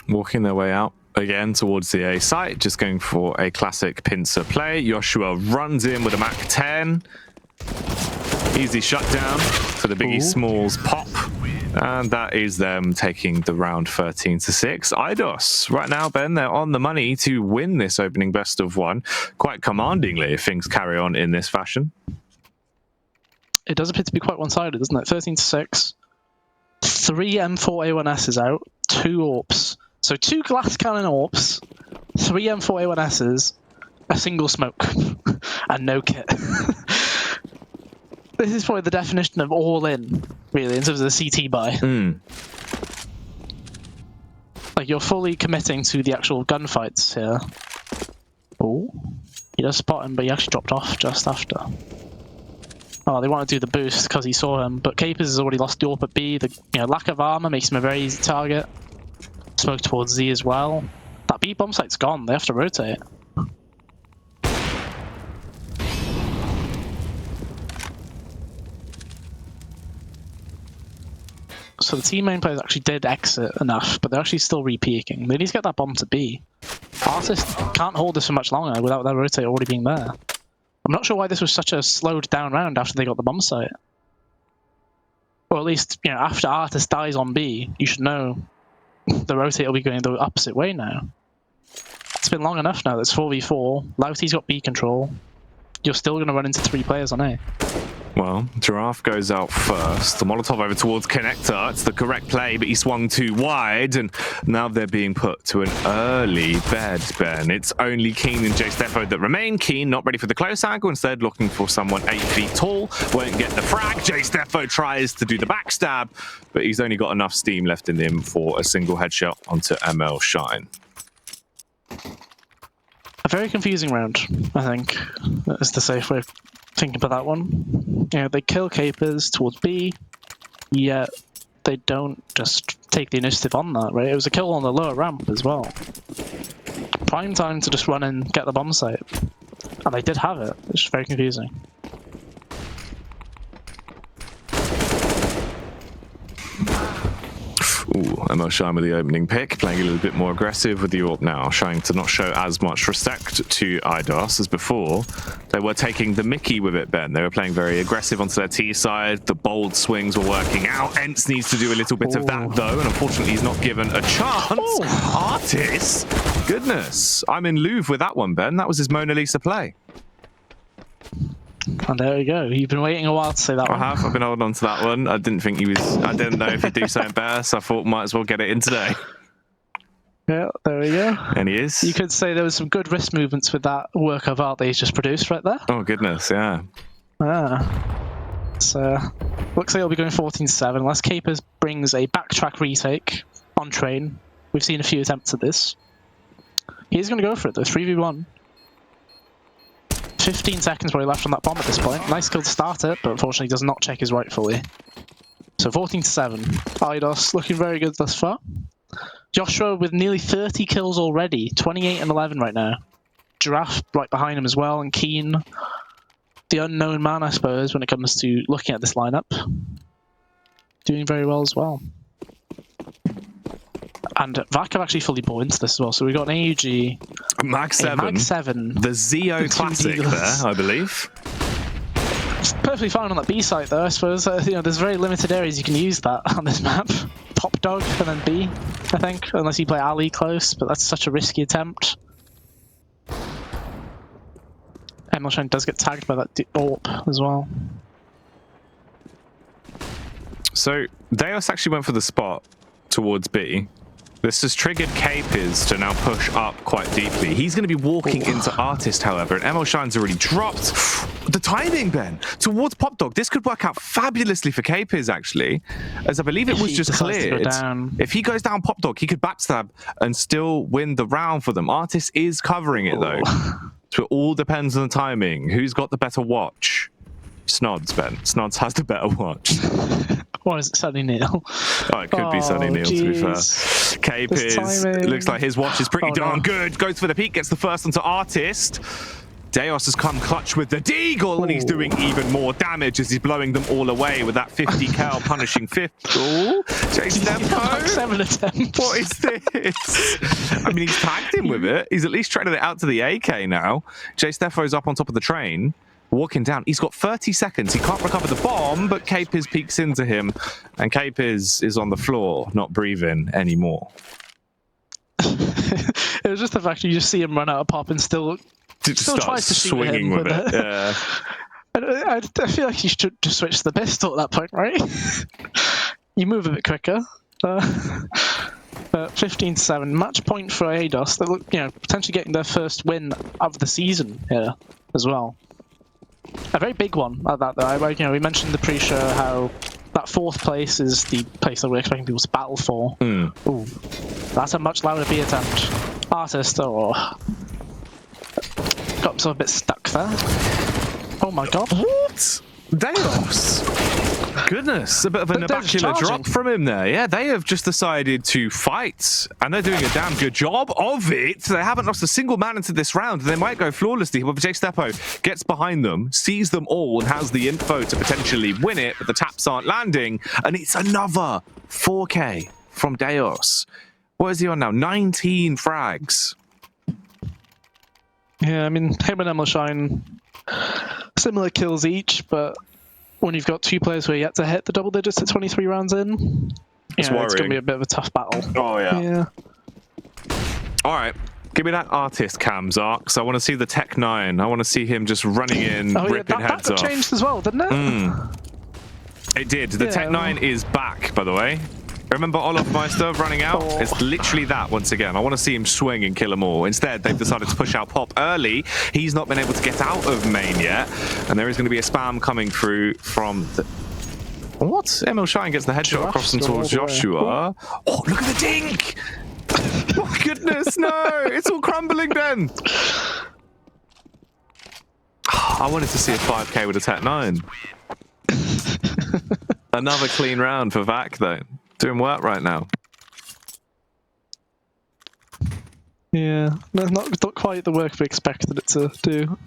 Walking their way out again towards the A site, just going for a classic pincer play. Joshua runs in with a Mach 10. Easy shutdown for the Biggie Smalls pop. And that is them taking the round 13-6. Eidos, right now, Ben, they're on the money to win this opening best of one quite commandingly if things carry on in this fashion. It does appear to be quite one-sided, doesn't it? 13-6. 3 M4A1Ss out, 2 AWPs. So 2 glass cannon AWPs, 3 M4A1Ss, a single smoke, and no kit. This is probably the definition of all in, really, in terms of the CT buy. Like, you're fully committing to the actual gunfights here. Oh, he does spot him, but he actually dropped off just after. Oh, they want to do the boost because he saw him, but Capers has already lost the AWP at B. The lack of armor makes him a very easy target. Smoke towards Z as well. That B bomb site's gone. They have to rotate. So the team main players actually did exit enough, but they're actually still re-peeking. They need to get that bomb to B. Artist can't hold this for much longer without that rotate already being there. I'm not sure why this was such a slowed down round after they got the bomb site. Or at least, after Artist dies on B, you should know the rotate will be going the opposite way now. It's been long enough now. That's 4v4. Louty's got B control. You're still going to run into 3 players on A. Well, Giraffe goes out first. The Molotov over towards Connector. It's the correct play, but he swung too wide, and now they're being put to an early bed, Ben. It's only Keen and Jay Steffo that remain. Keen not ready for the close angle, instead looking for someone 8 feet tall. Won't get the frag. Jay Steffo tries to do the backstab, but he's only got enough steam left in him for a single headshot onto ML Shine. A very confusing round, I think, is the safe way of thinking about that one. They kill Capers towards B, yet they don't just take the initiative on that, right? It was a kill on the lower ramp as well. Prime time to just run and get the bomb site. And they did have it. It's very confusing. Ooh, ML Shine with the opening pick, playing a little bit more aggressive with the AWP now, trying to not show as much respect to Eidos as before. They were taking the mickey with it, Ben. They were playing very aggressive onto their T side. The bold swings were working out. Ents needs to do a little bit of that, though, and unfortunately he's not given a chance. Artis? Goodness. I'm in Louvre with that one, Ben. That was his Mona Lisa play. And there we go. You've been waiting a while to say that one. I have. I've been holding on to that one. I didn't think he was... I didn't know if he'd do something better, so I thought might as well get it in today. Yeah, there we go. And he is. You could say there was some good wrist movements with that work of art that he's just produced right there. Oh, goodness, yeah. So, looks like he'll be going 14-7 unless Capers brings a backtrack retake on train. We've seen a few attempts at this. He's going to go for it though, 3v1. 15 seconds probably left on that bomb at this point. Nice kill to start it, but unfortunately does not check his right fully. So 14-7. Eidos looking very good thus far. Joshua with nearly 30 kills already, 28 and 11 right now. Giraffe right behind him as well, and Keen, the unknown man, I suppose, when it comes to looking at this lineup. Doing very well as well. And Vac have actually fully bought into this as well, so we've got an AUG, Mag 7, Mag 7, the Zeo Classic there, I believe. It's perfectly fine on that B site though, I suppose. There's very limited areas you can use that on this map. Top dog and then B, I think, unless you play Ali close, but that's such a risky attempt. Emilshine does get tagged by that AWP as well. So, Deos actually went for the spot towards B. This has triggered Capers to now push up quite deeply. He's going to be walking into Artist, however, and Emilshine's already dropped. The timing, Ben, towards Pop Dog. This could work out fabulously for Capers, actually, as I believe it was just cleared. If he goes down Pop Dog, he could backstab and still win the round for them. Artist is covering it, though. So it all depends on the timing. Who's got the better watch? Snods, Ben. Snods has the better watch. Or is it Sunny Neil? Oh, it could be Sunny Neil, to be fair. Capers, looks like his watch is pretty darn good. Goes for the peak, gets the first onto Artist. Deos has come clutch with the Deagle, and he's doing even more damage as he's blowing them all away with that 50 cal punishing fifth. Oh, Seven attempt. What is this? I mean, he's tagged him with it. He's at least traded it out to the AK now. Jay Stefo's up on top of the train, walking down. He's got 30 seconds. He can't recover the bomb, but Capers peeks into him, and Capers is on the floor, not breathing anymore. It was just the fact that you just see him run out of pop and still tries to shoot him with it. Yeah. I feel like you should just switch to the pistol at that point, right? You move a bit quicker. 15-7, match point for Eidos. They look, potentially getting their first win of the season here as well. A very big one at that, though. We mentioned the pre-show how that fourth place is the place that we're expecting people to battle for. Ooh, that's a much louder B attempt. Artist, got himself a bit stuck there. Oh my god. What? Deos! Goodness, a bit of a nabacular drop from him there. Yeah, they have just decided to fight, and they're doing a damn good job of it. They haven't lost a single man into this round. They might go flawlessly, but Jay Stepo gets behind them, sees them all, and has the info to potentially win it, but the taps aren't landing, and it's another 4K from Deos. What is he on now? 19 frags. Yeah, I mean, him and Emilshine, similar kills each, but when you've got two players who are yet to hit the double digits at 23 rounds in, it's going to be a bit of a tough battle. Oh, yeah. All right. Give me that Artist cam, Zarks. I want to see the Tech 9. I want to see him just running in, ripping heads off. That changed as well, didn't it? It did. The Tech 9 is back, by the way. Remember Olofmeister running out? It's literally that once again. I want to see him swing and kill them all. Instead, they've decided to push out Pop early. He's not been able to get out of main yet. And there is going to be a spam coming through from the... What? Emilshine gets the headshot across towards Joshua. Oh, look at the dink! Oh, goodness, no! It's all crumbling then! I wanted to see a 5K with a Tech 9. Another clean round for Vac, though. Doing work right now. Yeah, not quite the work we expected it to do.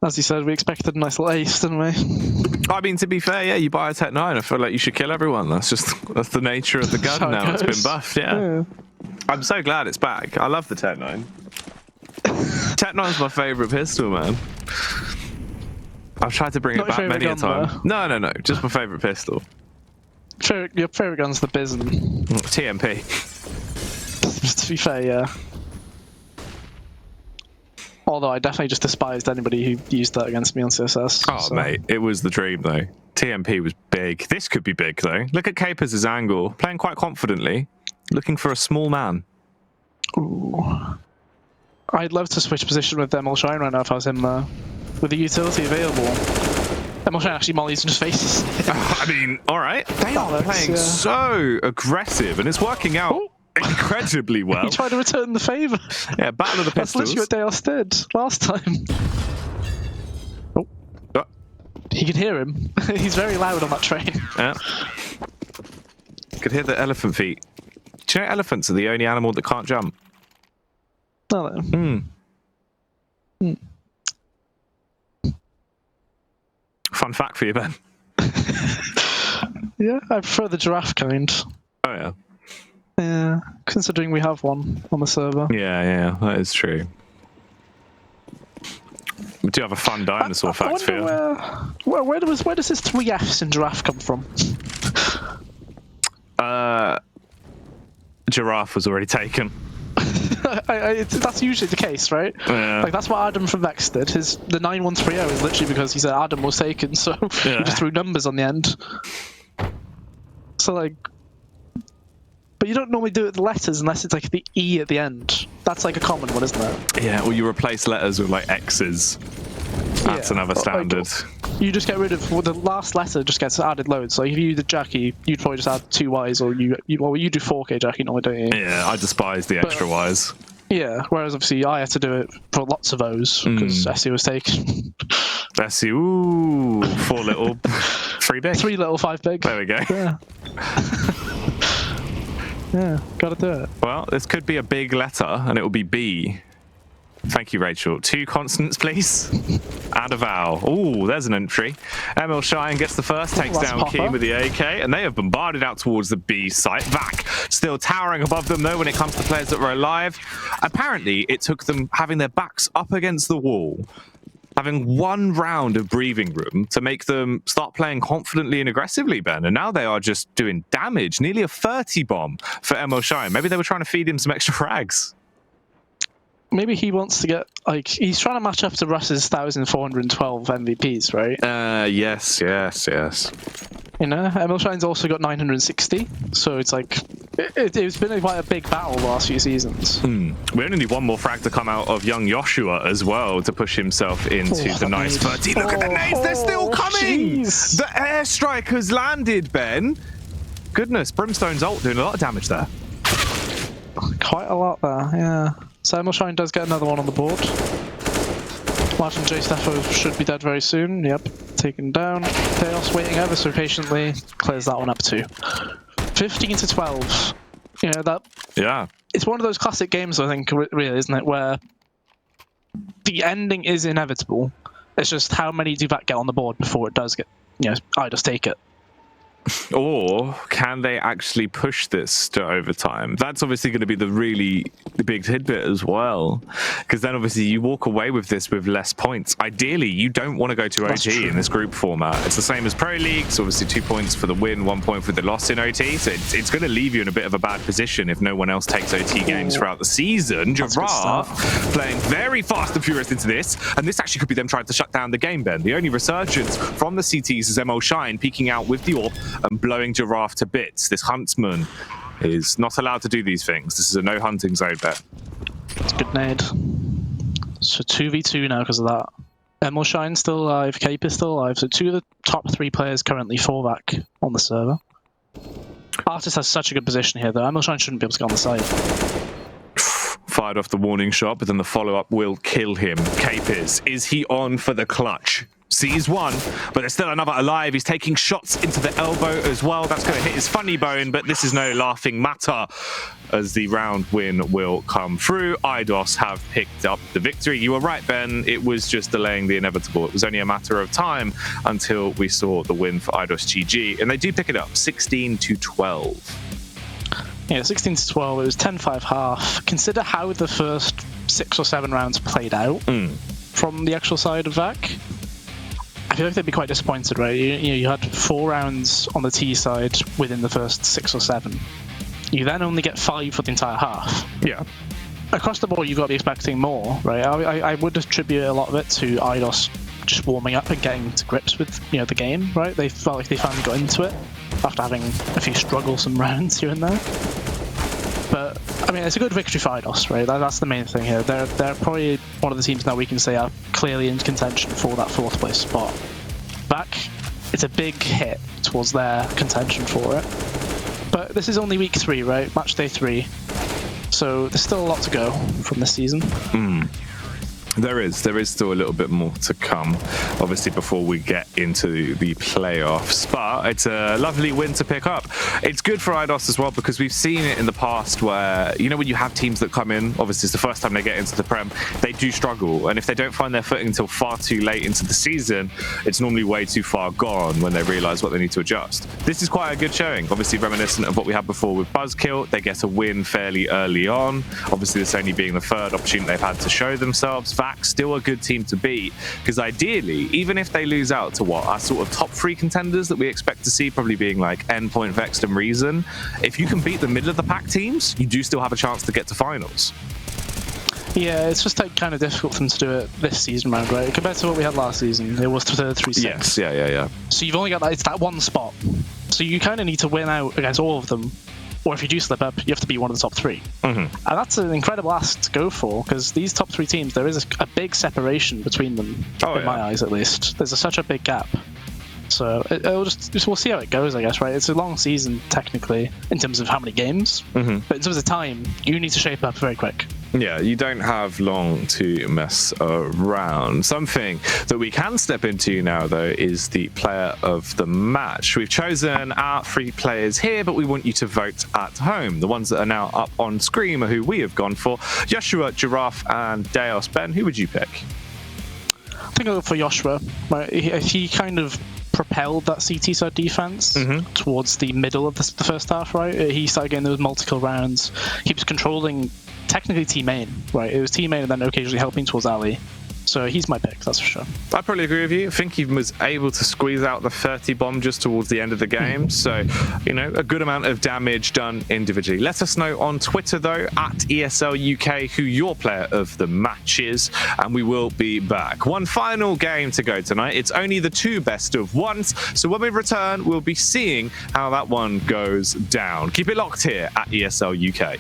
As you said, we expected a nice little ace, didn't we? I mean, to be fair, yeah, you buy a Tech 9, I feel like you should kill everyone. That's the nature of the gun now. It's been buffed, yeah. I'm so glad it's back. I love the Tech 9. Tech 9's my favourite pistol, man. I've tried to bring it back many a time. No, just my favourite pistol. Your favourite gun's the Bizon. TMP. To be fair, yeah. Although I definitely just despised anybody who used that against me on CSS. Oh, mate, it was the dream, though. TMP was big. This could be big, though. Look at Capers' angle. Playing quite confidently. Looking for a small man. Ooh. I'd love to switch position with Emil Shine right now if I was him there. With the utility available. Emil Shine actually mollies in his faces. I mean, alright. They are playing so aggressive, and it's working out incredibly well. He tried to return the favour. Yeah, Battle of the Pistols. That's literally what Deos did last time. Oh. He can hear him. He's very loud on that train. Yeah. Could hear the elephant feet. Do you know elephants are the only animal that can't jump? Oh, Fun fact for you, Ben. Yeah, I prefer the giraffe kind. Oh, yeah. Yeah, considering we have one on the server. Yeah, that is true. We do have a fun dinosaur fact for you. Where does this 3 Fs in giraffe come from? Giraffe was already taken. That's usually the case, right? Yeah. Like that's what Adam from Vex did. The 9130 is literally because he said Adam was taken, so he just threw numbers on the end. So like, but you don't normally do it with the letters unless it's like the E at the end. That's like a common one, isn't it? Yeah, or you replace letters with like X's. That's another standard. Like, you just get rid of the last letter. Just gets added loads. So if you did Jackie, you'd probably just add 2 Ys, or you do 4K Jackie normally, don't you? Yeah, I despise the extra Ys. Yeah, whereas obviously I had to do it for lots of O's because Essie was taken. Essie, ooh, 4 little, 3 big. 3 little, 5 big. There we go. Yeah. Yeah, gotta do it. Well, this could be a big letter, and it will be B. Thank you, Rachel. 2 consonants, please. Add a vowel. Ooh, there's an entry. Emil Shine gets the first, takes down Keen with the AK, and they have bombarded out towards the B site. Vac still towering above them, though, when it comes to players that were alive. Apparently, it took them having their backs up against the wall, having 1 round of breathing room to make them start playing confidently and aggressively, Ben. And now they are just doing damage. Nearly a 30 bomb for Emil Shine. Maybe they were trying to feed him some extra frags. Maybe he wants to get, like, he's trying to match up to Russ's 1,412 MVPs, right? Yes. You know, Emil Shine's also got 960, so it's like, it's been quite a big battle the last few seasons. We only need 1 more frag to come out of young Joshua as well to push himself into the nice 30. Look at the nades, they're still coming! Geez. The airstrike has landed, Ben. Goodness, Brimstone's ult doing a lot of damage there. Quite a lot there, yeah. So Emil Shine does get another one on the board. Martin J. Steffo should be dead very soon. Yep, taken down. Chaos waiting ever so patiently. Clears that one up too. 15 to 12. You know, that... Yeah. It's one of those classic games, I think, really, isn't it? Where the ending is inevitable. It's just how many do that get on the board before it does get... You know, I just take it. Or can they actually push this to overtime? That's obviously going to be the really big tidbit as well, because then obviously you walk away with this with less points. Ideally, you don't want to go to OT in this group format. It's the same as Pro Leagues, obviously 2 points for the win, 1 point for the loss in OT, so it's going to leave you in a bit of a bad position if no one else takes OT games throughout the season. Giraffe playing very fast and furious into this, and this actually could be them trying to shut down the game, Ben. The only resurgence from the CTs is Emil Shine peeking out with the AWP and blowing Giraffe to bits. This huntsman is not allowed to do these things. This is a no hunting zone bet. It's a good nade. So 2v2 now because of that. Emil Shine still alive, Cape is still alive, so 2 of the top 3 players currently for back on the server. Artist has such a good position here though. Emil Shine shouldn't be able to get on the side. Fired off the warning shot, but then the follow-up will kill him. Cape is he on for the clutch? Sees one, but there's still another alive. He's taking shots into the elbow as well. That's going to hit his funny bone, but this is no laughing matter as the round win will come through. IDOS have picked up the victory. You were right, Ben. It was just delaying the inevitable. It was only a matter of time until we saw the win for IDOS GG, and they do pick it up 16 to 12. Yeah, 16 to 12. It was 10-5 half. Consider how the first 6 or 7 rounds played out from the actual side of VAC. I feel like they'd be quite disappointed, right? You had 4 rounds on the T side within the first 6 or 7. You then only get 5 for the entire half. Yeah. Across the board, you've got to be expecting more, right? I would attribute a lot of it to IDOS just warming up and getting to grips with the game, right? They felt like they finally got into it after having a few strugglesome rounds here and there. But I mean, it's a good victory for IDOS, right? That's the main thing here. They're probably one of the teams now we can say are clearly in contention for that 4th place spot. Back, it's a big hit towards their contention for it. But this is only week 3, right? Match day 3. So there's still a lot to go from this season. There is still a little bit more to come, obviously, before we get into the playoffs. But it's a lovely win to pick up. It's good for IDOS as well, because we've seen it in the past where, you know, when you have teams that come in, obviously it's the first time they get into the Prem, they do struggle. And if they don't find their footing until far too late into the season, it's normally way too far gone when they realize what they need to adjust. This is quite a good showing, obviously reminiscent of what we had before with Buzzkill. They get a win fairly early on. Obviously, this only being the 3rd opportunity they've had to show themselves. Still a good team to beat, because ideally, even if they lose out to what our sort of top 3 contenders that we expect to see, probably being like Endpoint, Vexed, and Reason, if you can beat the middle of the pack teams, you do still have a chance to get to finals. Yeah, it's just like kind of difficult for them to do it this season round, right? Compared to what we had last season, it was 3-6. Yes, yeah. So you've only got that, it's that one spot. So you kind of need to win out against all of them. Or if you do slip up, you have to be one of the top 3. And that's an incredible ask to go for, because these top 3 teams, there is a big separation between them, in my eyes at least. There's such a big gap. So we'll see how it goes, I guess, right? It's a long season, technically, in terms of how many games. But in terms of time, you need to shape up very quick. Yeah, you don't have long to mess around. Something that we can step into now, though, is the player of the match. We've chosen our 3 players here, but we want you to vote at home. The ones that are now up on screen are who we have gone for: Joshua, Giraffe, and Deos. Ben, who would you pick? I think I'll go for Joshua. Right? He kind of propelled that CT side defense towards the middle of the first half, right? He started getting those multiple rounds. He was controlling technically T main, right? It was T main and then occasionally helping towards Ali. So he's my pick, that's for sure. I probably agree with you. I think he was able to squeeze out the 30 bomb just towards the end of the game. So, you know, a good amount of damage done individually. Let us know on Twitter, though, at ESL UK, who your player of the match is, and we will be back. One final game to go tonight. It's only the 2 best of ones. So when we return, we'll be seeing how that one goes down. Keep it locked here at ESL UK.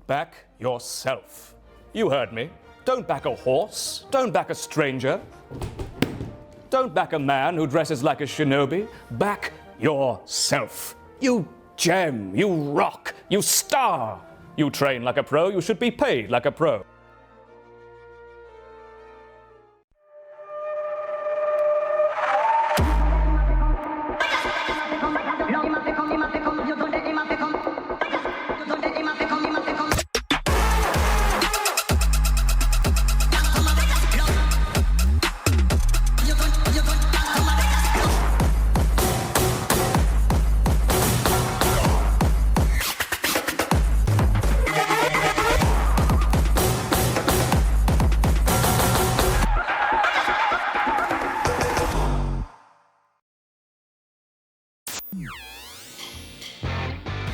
Back yourself. You heard me. Don't back a horse. Don't back a stranger. Don't back a man who dresses like a shinobi. Back yourself. You gem. You rock. You star. You train like a pro. You should be paid like a pro.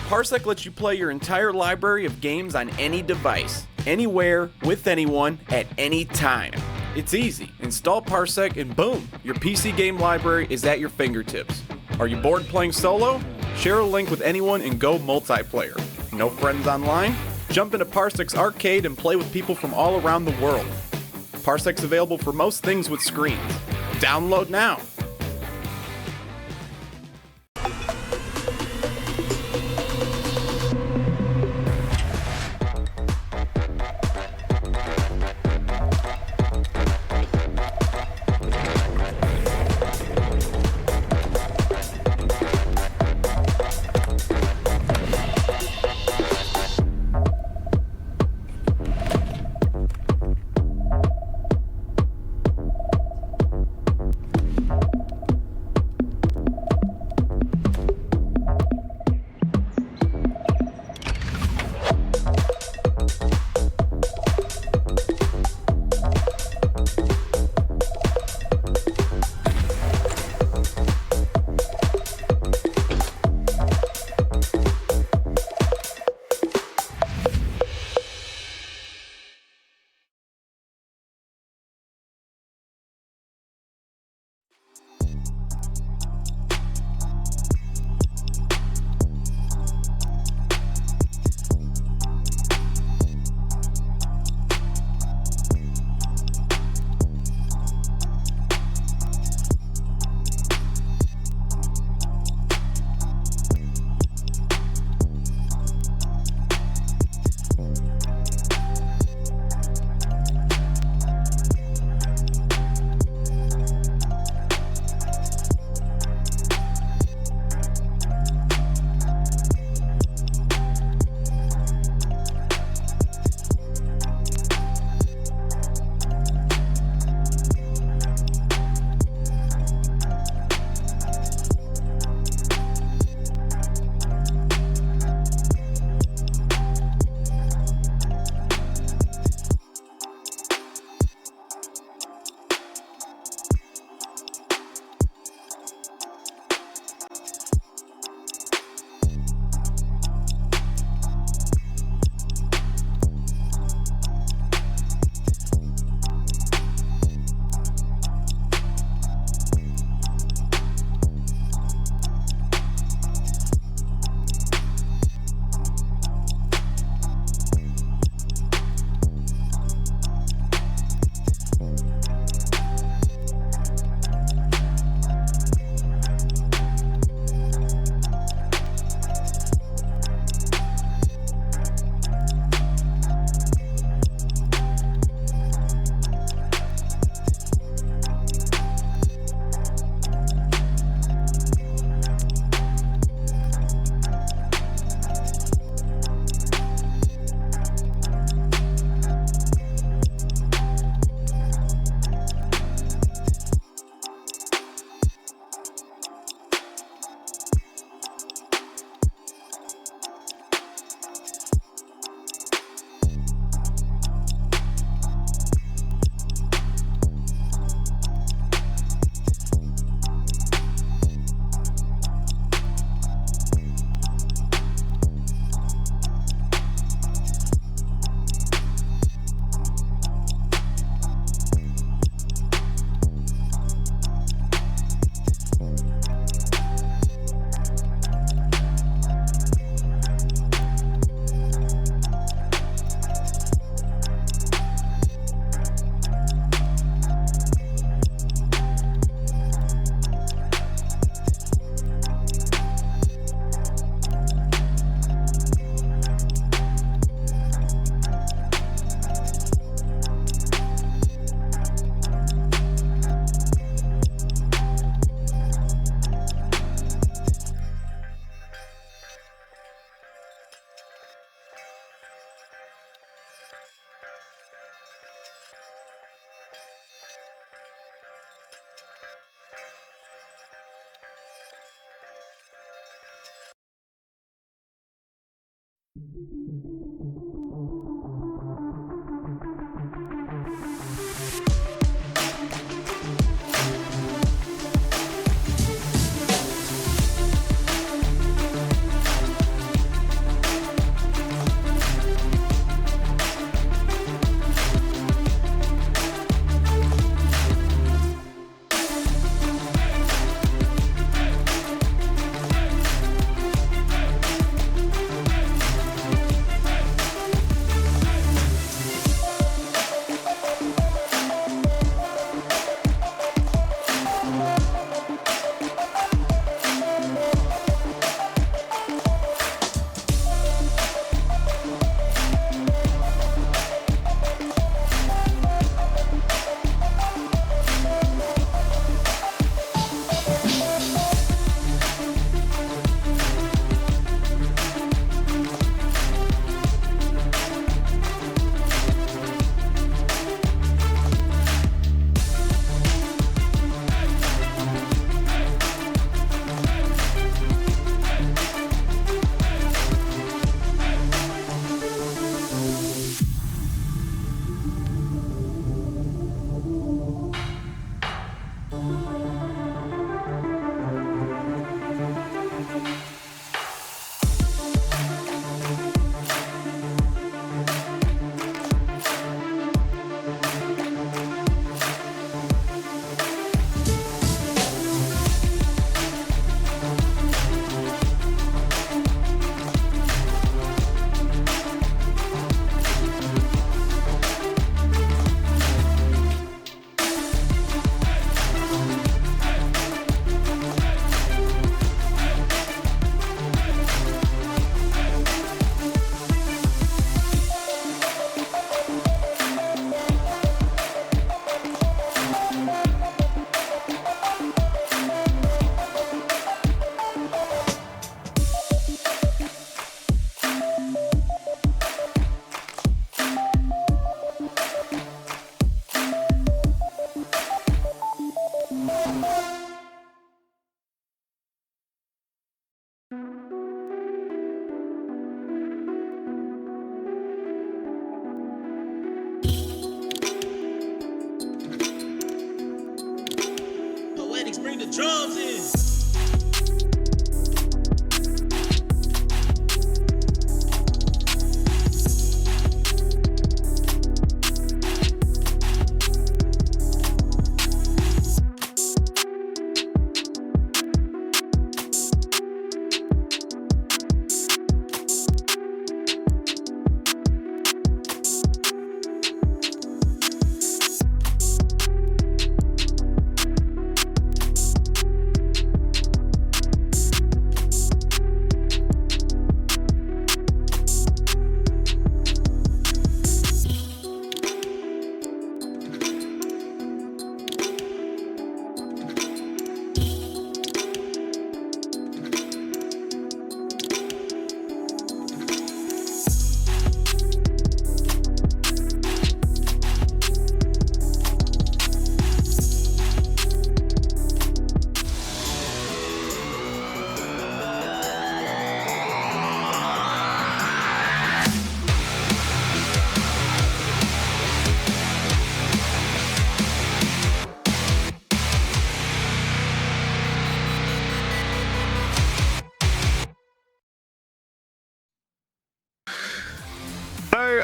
Parsec lets you play your entire library of games on any device, anywhere, with anyone, at any time. It's easy. Install Parsec and boom, your PC game library is at your fingertips. Are you bored playing solo? Share a link with anyone and go multiplayer. No friends online? Jump into Parsec's arcade and play with people from all around the world. Parsec's available for most things with screens. Download now.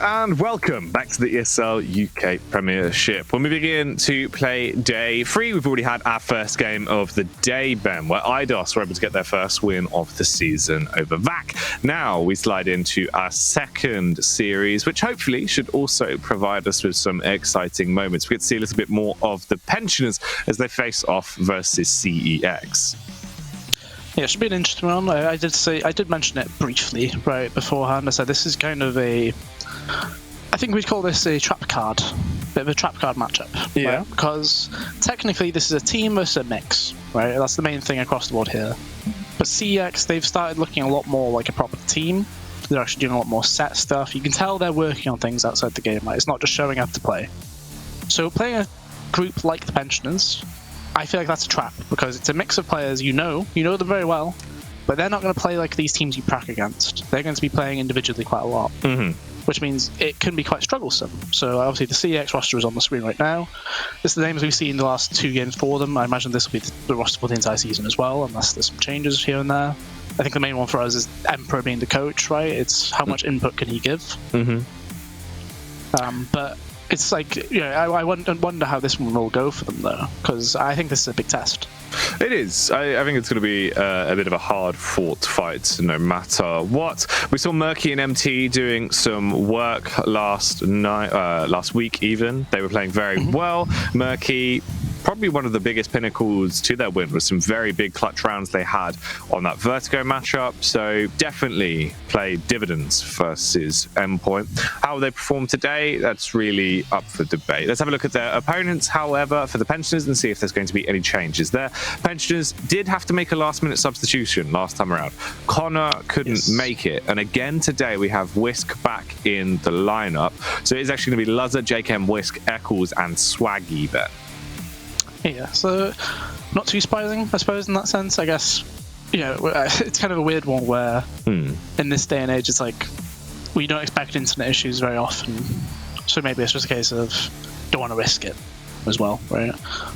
and welcome back to the ESL UK Premiership. When we begin to play day 3, we've already had our first game of the day, Ben, where IDOS were able to get their first win of the season over VAC. Now we slide into our second series, which hopefully should also provide us with some exciting moments. We get to see a little bit more of the Pensioners as they face off versus CEX. Yeah, it should be an interesting one. I did mention it briefly right beforehand. I said this is kind of I think we'd call this a trap card, bit of a trap card matchup. Yeah. Right? Because technically this is a team versus a mix, right? That's the main thing across the board here. But CEX, they've started looking a lot more like a proper team. They're actually doing a lot more set stuff. You can tell they're working on things outside the game. Right? It's not just showing up to play. So playing a group like the Pensioners, I feel like that's a trap, because it's a mix of players you know them very well, but they're not going to play like these teams you prac against. They're going to be playing individually quite a lot, which means it can be quite strugglesome. So obviously the CEX roster is on the screen right now. This is the names we've seen in the last 2 games for them. I imagine this will be the roster for the entire season as well, unless there's some changes here and there. I think the main one for us is Emperor being the coach, right? It's how much input can he give. But it's like, I wonder how this one will go for them, though, because I think this is a big test. It is. I think it's going to be a bit of a hard-fought fight, no matter what. We saw Murky and MT doing some work last week even. They were playing very well. Murky, probably one of the biggest pinnacles to their win, was some very big clutch rounds they had on that Vertigo matchup. So definitely play dividends versus Endpoint. How they perform today, that's really up for debate. Let's have a look at their opponents, however, for the Pensioners, and see if there's going to be any changes there. Pensioners did have to make a last-minute substitution last time around. Connor couldn't make it, and again today we have Whisk back in the lineup. So it's actually going to be Luzza, JKM, Whisk, Eccles, and Swaggy then. Yeah, so not too surprising, I suppose, in that sense. I guess, it's kind of a weird one where in this day and age, it's like we don't expect internet issues very often. So maybe it's just a case of don't want to risk it as well, right?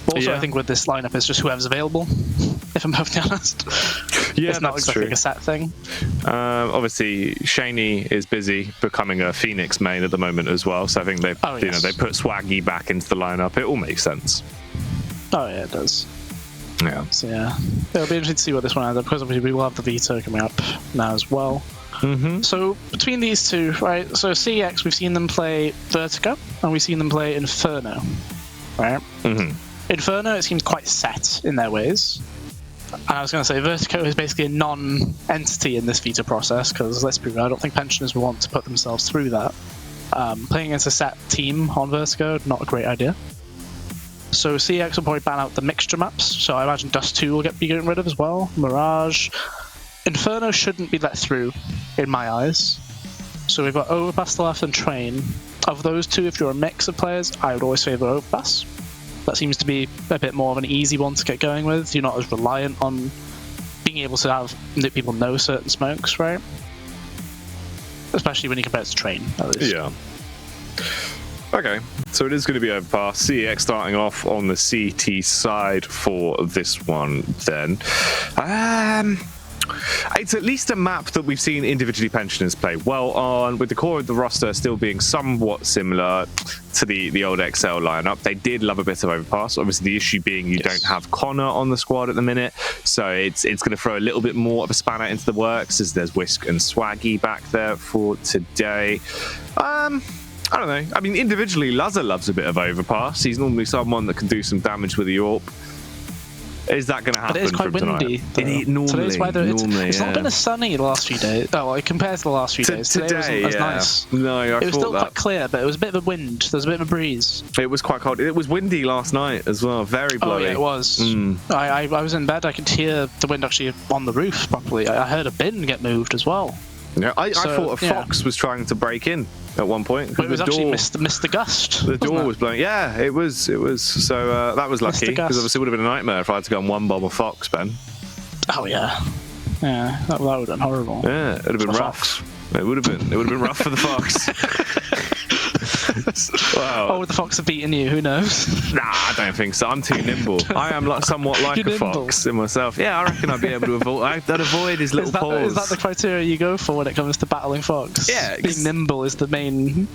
But also, I think with this lineup, it's just whoever's available, if I'm perfectly honest. Yeah, it's not exactly like a set thing. Obviously, Shaney is busy becoming a Phoenix main at the moment as well. So I think they put Swaggy back into the lineup. It all makes sense. Oh yeah, it does. Yeah. So yeah, it'll be interesting to see what this one ends up, because obviously we will have the veto coming up now as well. So between these two, right? So CEX, we've seen them play Vertigo and we've seen them play Inferno, right? Inferno, it seems quite set in their ways. And I was going to say Vertigo is basically a non-entity in this veto process, because let's be real, I don't think Pensioners will want to put themselves through that. Playing against a set team on Vertigo, not a great idea. So CEX will probably ban out the mixture maps, so I imagine Dust 2 will be getting rid of as well. Mirage. Inferno shouldn't be let through, in my eyes. So we've got Overpass to the left and Train. Of those two, if you're a mix of players, I would always favour Overpass. That seems to be a bit more of an easy one to get going with. You're not as reliant on being able to have people know certain smokes, right? Especially when you compare it to Train, at least. Yeah. Okay, so it is going to be Overpass. CEX starting off on the CT side for this one then. It's at least a map that we've seen individually Pensioners play well on, with the core of the roster still being somewhat similar to the old XL lineup. They did love a bit of Overpass. Obviously, the issue being you don't have Connor on the squad at the minute, so it's going to throw a little bit more of a spanner into the works, as there's Whisk and Swaggy back there for today. I don't know. I mean, individually, Luzza loves a bit of Overpass. He's normally someone that can do some damage with the AWP. Is that going to happen? But it is quite windy. Today's weather, it's not been as sunny the last few days. Oh, like, compared to the last few days. Today wasn't as nice. No, it was still quite clear, but it was a bit of a wind. There was a bit of a breeze. It was quite cold. It was windy last night as well. Very blowy. Oh, yeah, it was. I was in bed. I could hear the wind actually on the roof properly. I heard a bin get moved as well. Yeah, I thought a fox was trying to break in at one point. But it was actually missed the gust. The door was blowing. Yeah, it was. So that was lucky, because obviously it would have been a nightmare if I had to go and one bomb a fox, Ben. Oh yeah, yeah, that would have been horrible. Yeah, it would have been rough. It would have been rough for the fox. Wow. Or would the fox have beaten you? Who knows? Nah, I don't think so. I'm too nimble. I am somewhat like a fox in myself. Yeah, I reckon I'd be able to avoid. I'd avoid his little paws. Is that the criteria you go for when it comes to battling fox? Yeah, being nimble is the main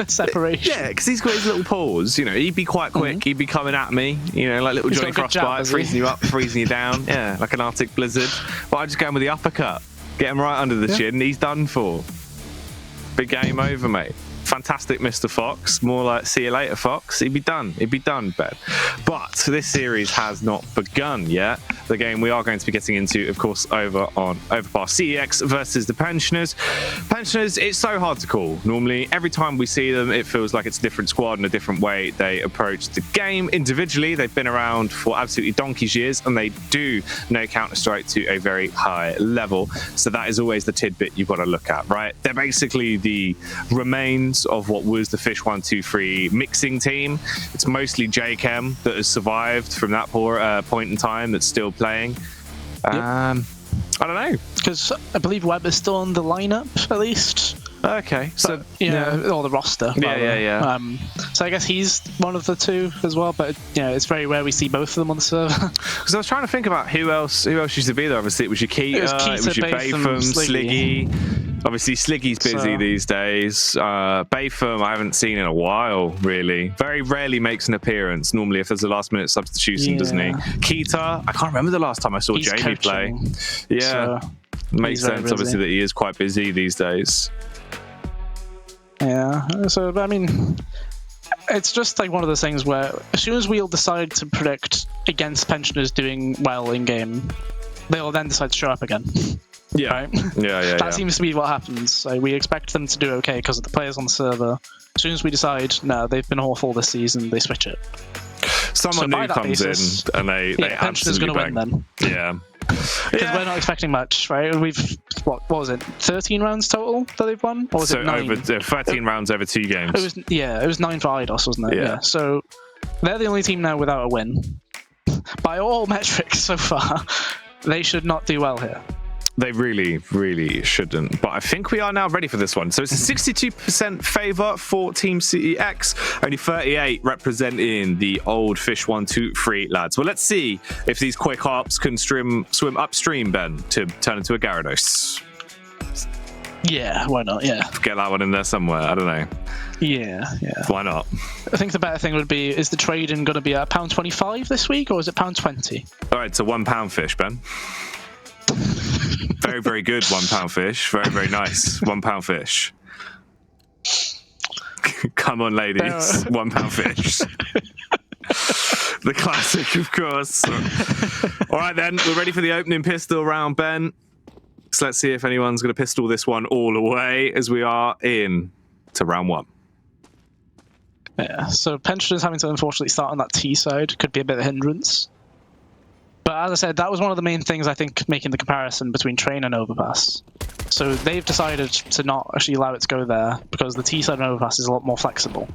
separation. Yeah, because he's got his little paws. You know, he'd be quite quick. He'd be coming at me. You know, like little Johnny Frostbite, freezing you up, freezing you down. Yeah, like an Arctic blizzard. But I just go in with the uppercut, get him right under the chin. He's done for. Big game over, mate. Fantastic, Mr. Fox. More like, see you later, Fox. He'd be done. He'd be done, Ben. But this series has not begun yet. The game we are going to be getting into, of course, over on Overpass CEX versus the Pensioners. Pensioners, it's so hard to call. Normally, every time we see them, it feels like it's a different squad and a different way they approach the game. Individually, they've been around for absolutely donkey's years, and they do know Counter-Strike to a very high level. So that is always the tidbit you've got to look at, right? They're basically the remains of what was the Fish 123 mixing team. It's mostly JChem that has survived from that point in time that's still playing. I don't know. Because I believe Webb is still on the lineup, at least. Okay. So, or the roster. Yeah. So I guess he's one of the two as well, but it's very rare we see both of them on the server. Because I was trying to think about who else used to be there. Obviously, it was your Keita, it was your Bayfam, Sliggy. Obviously, Sliggy's busy these days. Bayfam, I haven't seen in a while, really. Very rarely makes an appearance. Normally, if there's a last-minute substitution, doesn't he? Keita, I can't remember the last time I saw Jamie play. Yeah, so makes sense, obviously, that he is quite busy these days. Yeah, so, I mean, it's just like one of those things where as soon as we'll decide to predict against Pensioners doing well in-game, they'll then decide to show up again. Yeah. Right? Yeah. That seems to be what happens. So we expect them to do okay because of the players on the server. As soon as we decide, no, they've been awful this season, they switch it. Someone new comes in and they absolutely bang. Win then. Yeah. Because we're not expecting much, right? We've, what was it, 13 rounds total that they've won? Or was it 9? Over 13 rounds over 2 games. It was 9 for IDOS, wasn't it? Yeah. So they're the only team now without a win. By all metrics so far, they should not do well here. They really, really shouldn't. But I think we are now ready for this one. So it's a 62% favour for Team CEX, only 38 representing the old Fish 123 lads. Well, let's see if these quick harps can swim upstream, Ben, to turn into a Gyarados. Yeah, why not? Yeah. Get that one in there somewhere. I don't know. Yeah. Why not? I think the better thing would be, is the trading going to be at £1.25 this week, or is it £1.20? All right, so £1 fish, Ben. Very, very good £1 fish. Very, very nice £1 fish. Come on, ladies. £1 fish. The classic, of course. All right, then. We're ready for the opening pistol round, Ben. So let's see if anyone's going to pistol this one all away as we are in to round 1. Yeah, so Pensioners having to unfortunately start on that T side could be a bit of a hindrance. But as I said, that was one of the main things, I think, making the comparison between Train and Overpass. So they've decided to not actually allow it to go there because the T side and Overpass is a lot more flexible.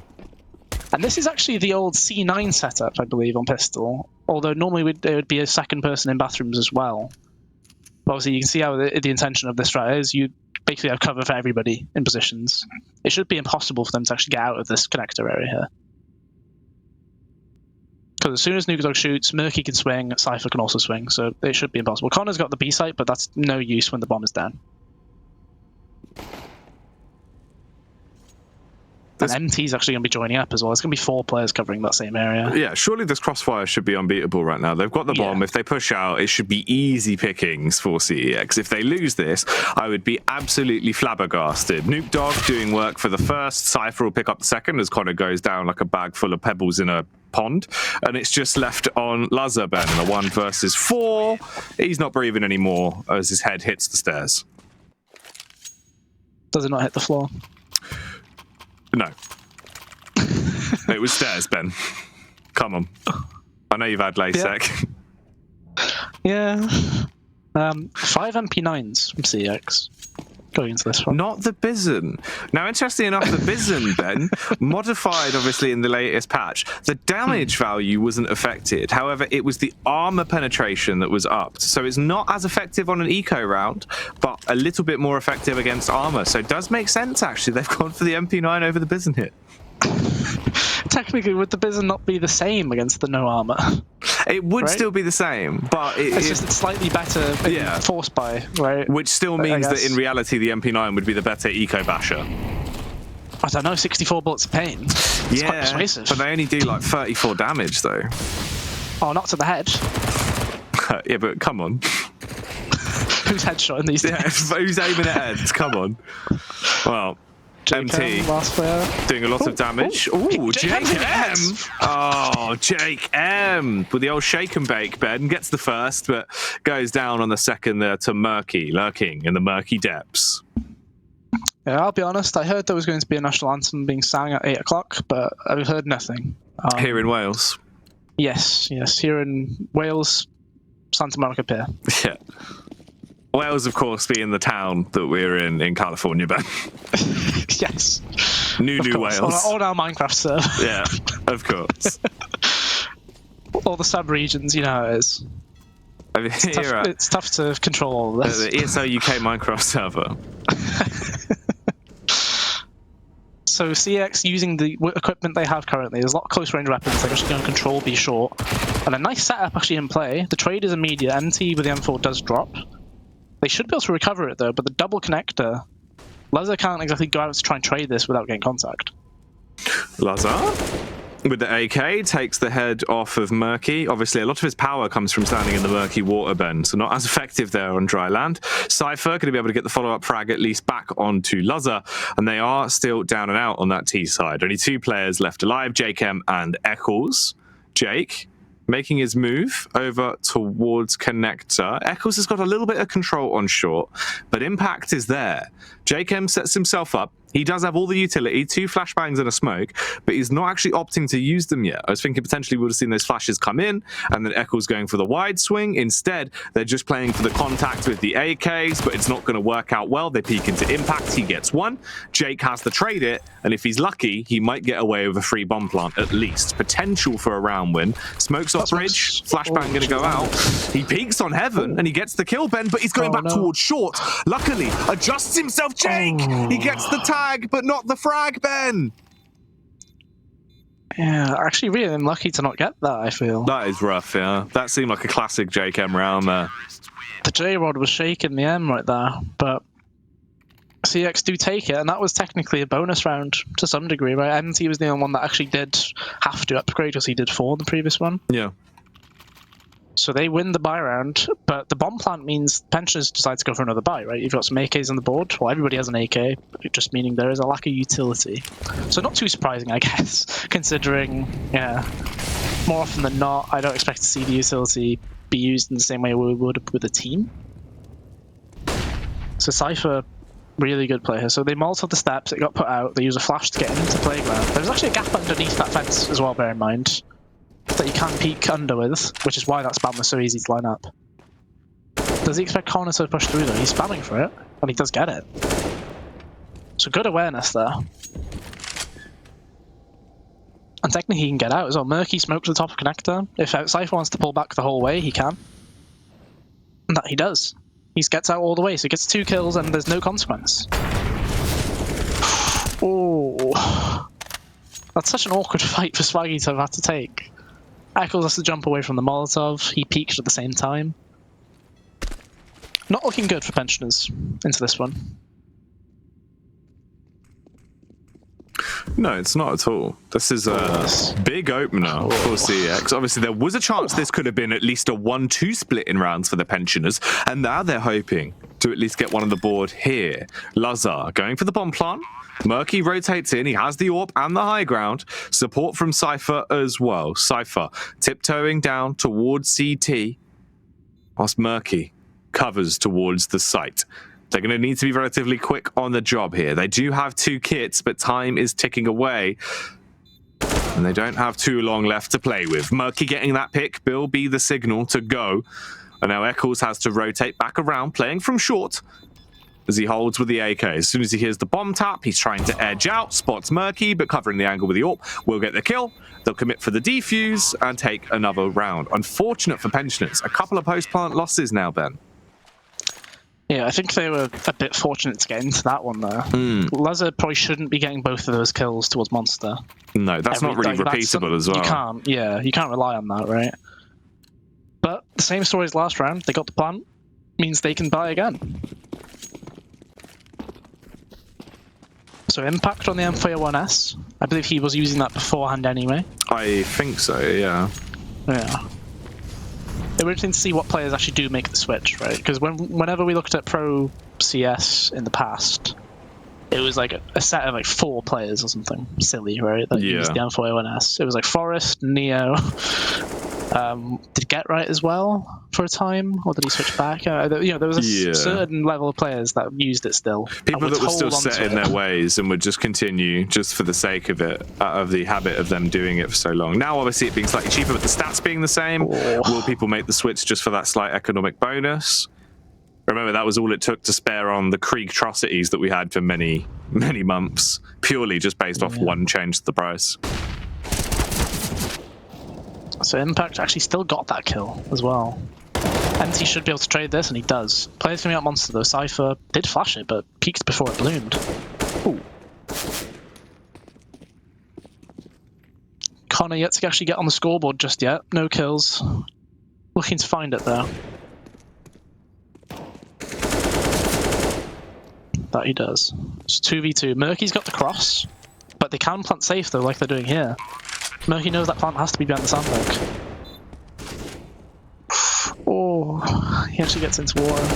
And this is actually the old C9 setup, I believe, on Pistol. Although normally there would be a second person in bathrooms as well. But obviously you can see how the intention of this strat is. You basically have cover for everybody in positions. It should be impossible for them to actually get out of this connector area here. Because as soon as Nukadog shoots, Murky can swing, Cypher can also swing, so it should be impossible. Connor's got the B site, but that's no use when the bomb is down. And MT's actually going to be joining up as well. It's going to be 4 players covering that same area. Yeah, surely this crossfire should be unbeatable right now. They've got the bomb. If they push out, it should be easy pickings for CEX. If they lose this, I would be absolutely flabbergasted. Nuke Dog doing work for the first. Cypher will pick up the second as Connor goes down like a bag full of pebbles in a pond. And it's just left on Lazar, Ben, in a 1 versus 4. He's not breathing anymore as his head hits the stairs. Does it not hit the floor? No. It was stairs, Ben. Come on. I know you've had LASEC. Yeah. 5 MP9s from CX going into this one. Not the Bison. Now, interestingly enough, the Bison, Ben, modified, obviously, in the latest patch. The damage value wasn't affected. However, it was the armor penetration that was upped. So it's not as effective on an eco round, but a little bit more effective against armor. So it does make sense, actually. They've gone for the MP9 over the Bison hit. technically, would the Bizon not be the same against the no armor? It would still be the same, but it's just slightly better force buy, right? Which still means that in reality, the MP9 would be the better eco basher. I don't know, 64 bullets of pain. It's quite persuasive. But they only do like 34 damage though. Oh, not to the head. Yeah, but come on. Who's headshot in these days? Who's aiming at heads? Come on. Well, MT last player. doing a lot of damage. Ooh, Jake M. Oh, Jake M. With the old shake and bake, Ben gets the first, but goes down on the second there to Murky, lurking in the murky depths. Yeah, I'll be honest. I heard there was going to be a national anthem being sang at 8 o'clock, but I've heard nothing. Here in Wales? Yes. Here in Wales, Santa Monica Pier. Yeah. Wales, of course, being the town that we're in California, Ben. Yes. New Wales. On our Minecraft server. Yeah, of course. All the sub-regions, you know how it is. I mean, it's tough to control all of this. The ESL UK Minecraft server. So CX using the equipment they have currently, there's a lot of close range weapons. They're actually going to control B short. And a nice setup actually in play. The trade is immediate. MT with the M4 does drop. They should be able to recover it though, but the double connector, Lazar can't exactly go out to try and trade this without getting contact. Lazar with the AK takes the head off of Murky. Obviously, a lot of his power comes from standing in the murky water, Ben, so not as effective there on dry land. Cypher going to be able to get the follow-up frag at least back onto Lazar, and they are still down and out on that T side. Only 2 players left alive, Jake M and Eccles. Jake making his move over towards connector. Eccles has got a little bit of control on short, but impact is there. Jake M sets himself up. He does have all the utility, 2 flashbangs and a smoke, but he's not actually opting to use them yet. I was thinking potentially we would have seen those flashes come in, and then Eccles going for the wide swing. Instead, they're just playing for the contact with the AKs, but it's not going to work out well. They peek into impact. He gets 1. Jake has to trade it, and if he's lucky, he might get away with a free bomb plant at least. Potential for a round win. Smokes off bridge. Flashbang going to go out. He peeks on heaven, and he gets the kill, Ben, but he's going back towards short. Luckily, adjusts himself, Jake. He gets the tag, but not the frag, Ben. Yeah, actually really unlucky to not get that, I feel. That is rough, yeah. That seemed like a classic JKM round there. The J-Rod was shaking the M right there, but CX do take it, and that was technically a bonus round to some degree, right? MT was the only one that actually did have to upgrade, because he did 4 in the previous one. Yeah. So they win the buy round, but the bomb plant means pensioners decide to go for another buy, right? You've got some AKs on the board. Well, everybody has an AK, just meaning there is a lack of utility. So not too surprising, I guess, considering, more often than not, I don't expect to see the utility be used in the same way we would with a team. So Cypher, really good play here. So they molted the steps, it got put out, they use a flash to get into playground. There's actually a gap underneath that fence as well, bear in mind, that you can peek under with, which is why that spam was so easy to line up. Does he expect Connor to push through though? He's spamming for it, and he does get it. So good awareness there. And technically he can get out as well. Murky smokes the top of connector. If Cypher wants to pull back the whole way, he can. And that he does. He gets out all the way, so he gets 2 kills and there's no consequence. Oh, that's such an awkward fight for Swaggy to have had to take. Eccles has to jump away from the Molotov. He peeked at the same time. Not looking good for pensioners into this one. No, it's not at all. This is a big opener for CX. Obviously, there was a chance this could have been at least a 1-2 split in rounds for the pensioners, and now they're hoping to at least get one on the board here. Lazar going for the bomb plant. Murky rotates in. He has the AWP and the high ground. Support from Cypher as well. Cypher tiptoeing down towards CT, whilst Murky covers towards the site. They're going to need to be relatively quick on the job here. They do have 2 kits, but time is ticking away. And they don't have too long left to play with. Murky getting that pick will be the signal to go. And now Eccles has to rotate back around, playing from short as he holds with the AK. As soon as he hears the bomb tap, he's trying to edge out, spots Murky, but covering the angle with the AWP will get the kill. They'll commit for the defuse and take another round. Unfortunate for pensioners. A couple of post-plant losses now, Ben. Yeah, I think they were a bit fortunate to get into that one there. Leza probably shouldn't be getting both of those kills towards Monster. No, that's not really repeatable as well. You can't rely on that, right? But the same story as last round. They got the plant, means they can buy again. So Impact on the M4A1S. I believe he was using that beforehand anyway. I think so, yeah. Yeah. It would be interesting to see what players actually do make the switch, right? Because whenever we looked at Pro CS in the past, it was like a set of like 4 players or something silly, right? That used the M4A1S. It was like Forest, Neo. Did Get Right as well for a time, or did he switch back? There was a certain level of players that used it still. People that were still set in their ways and would just continue just for the sake of it, out of the habit of them doing it for so long. Now, obviously, it being slightly cheaper, but the stats being the same, will people make the switch just for that slight economic bonus? Remember, that was all it took to spare on the Krieg atrocities that we had for many, many months, purely just based off one change to the price. So Impact actually still got that kill as well. MT should be able to trade this, and he does. Players coming out Monster though. Cypher did flash it, but peaked before it bloomed. Ooh. Connor yet to actually get on the scoreboard just yet. No kills. Looking to find it though. That he does. It's 2v2. Murky's got the cross, but they can plant safe though, like they're doing here. Murky knows that plant has to be behind the sandbank. Oh, he actually gets into water.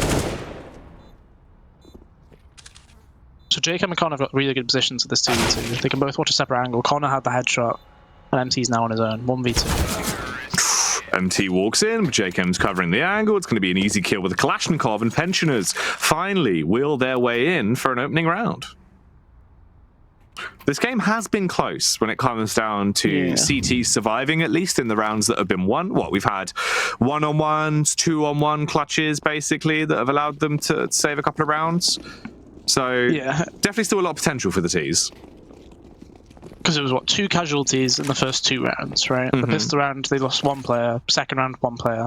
So Jacob and Connor have got really good positions for this 2v2. They can both watch a separate angle. Connor had the headshot, and MT's now on his own. 1v2. MT walks in, Jacob's covering the angle. It's going to be an easy kill with a Kalashnikov, and Pensioners finally wheel their way in for an opening round. This game has been close when it comes down to CT surviving, at least in the rounds that have been won. We've had 1-on-1s, 2-on-1 clutches, basically, that have allowed them to save a couple of rounds. So, definitely still a lot of potential for the T's. Because it was, 2 casualties in the first 2 rounds, right? The pistol round, they lost 1 player. Second round, 1 player.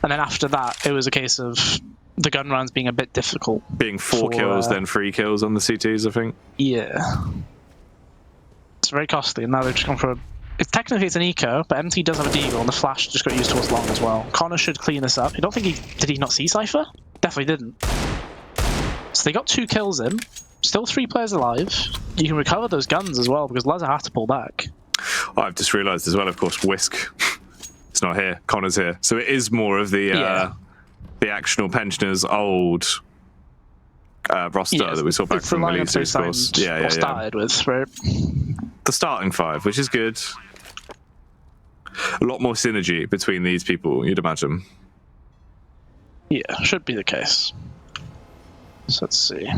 And then after that, it was a case of the gun rounds being a bit difficult. Being 4 kills, then 3 kills on the CTs, I think. Yeah. It's very costly, and now they've just gone for technically it's an eco, but MT does have a deagle, and the flash just got used towards long as well. Connor should clean this up. I don't think did he not see Cypher? Definitely didn't. So they got 2 kills in. Still 3 players alive. You can recover those guns as well, because Leza has to pull back. I've just realised as well, of course, Whisk. It's not here. Connor's here. So it is more of the actional Pensioners old roster that we saw back from release, of course. Started with, right? The starting 5, which is good. A lot more synergy between these people, you'd imagine. Yeah, should be the case. So let's see.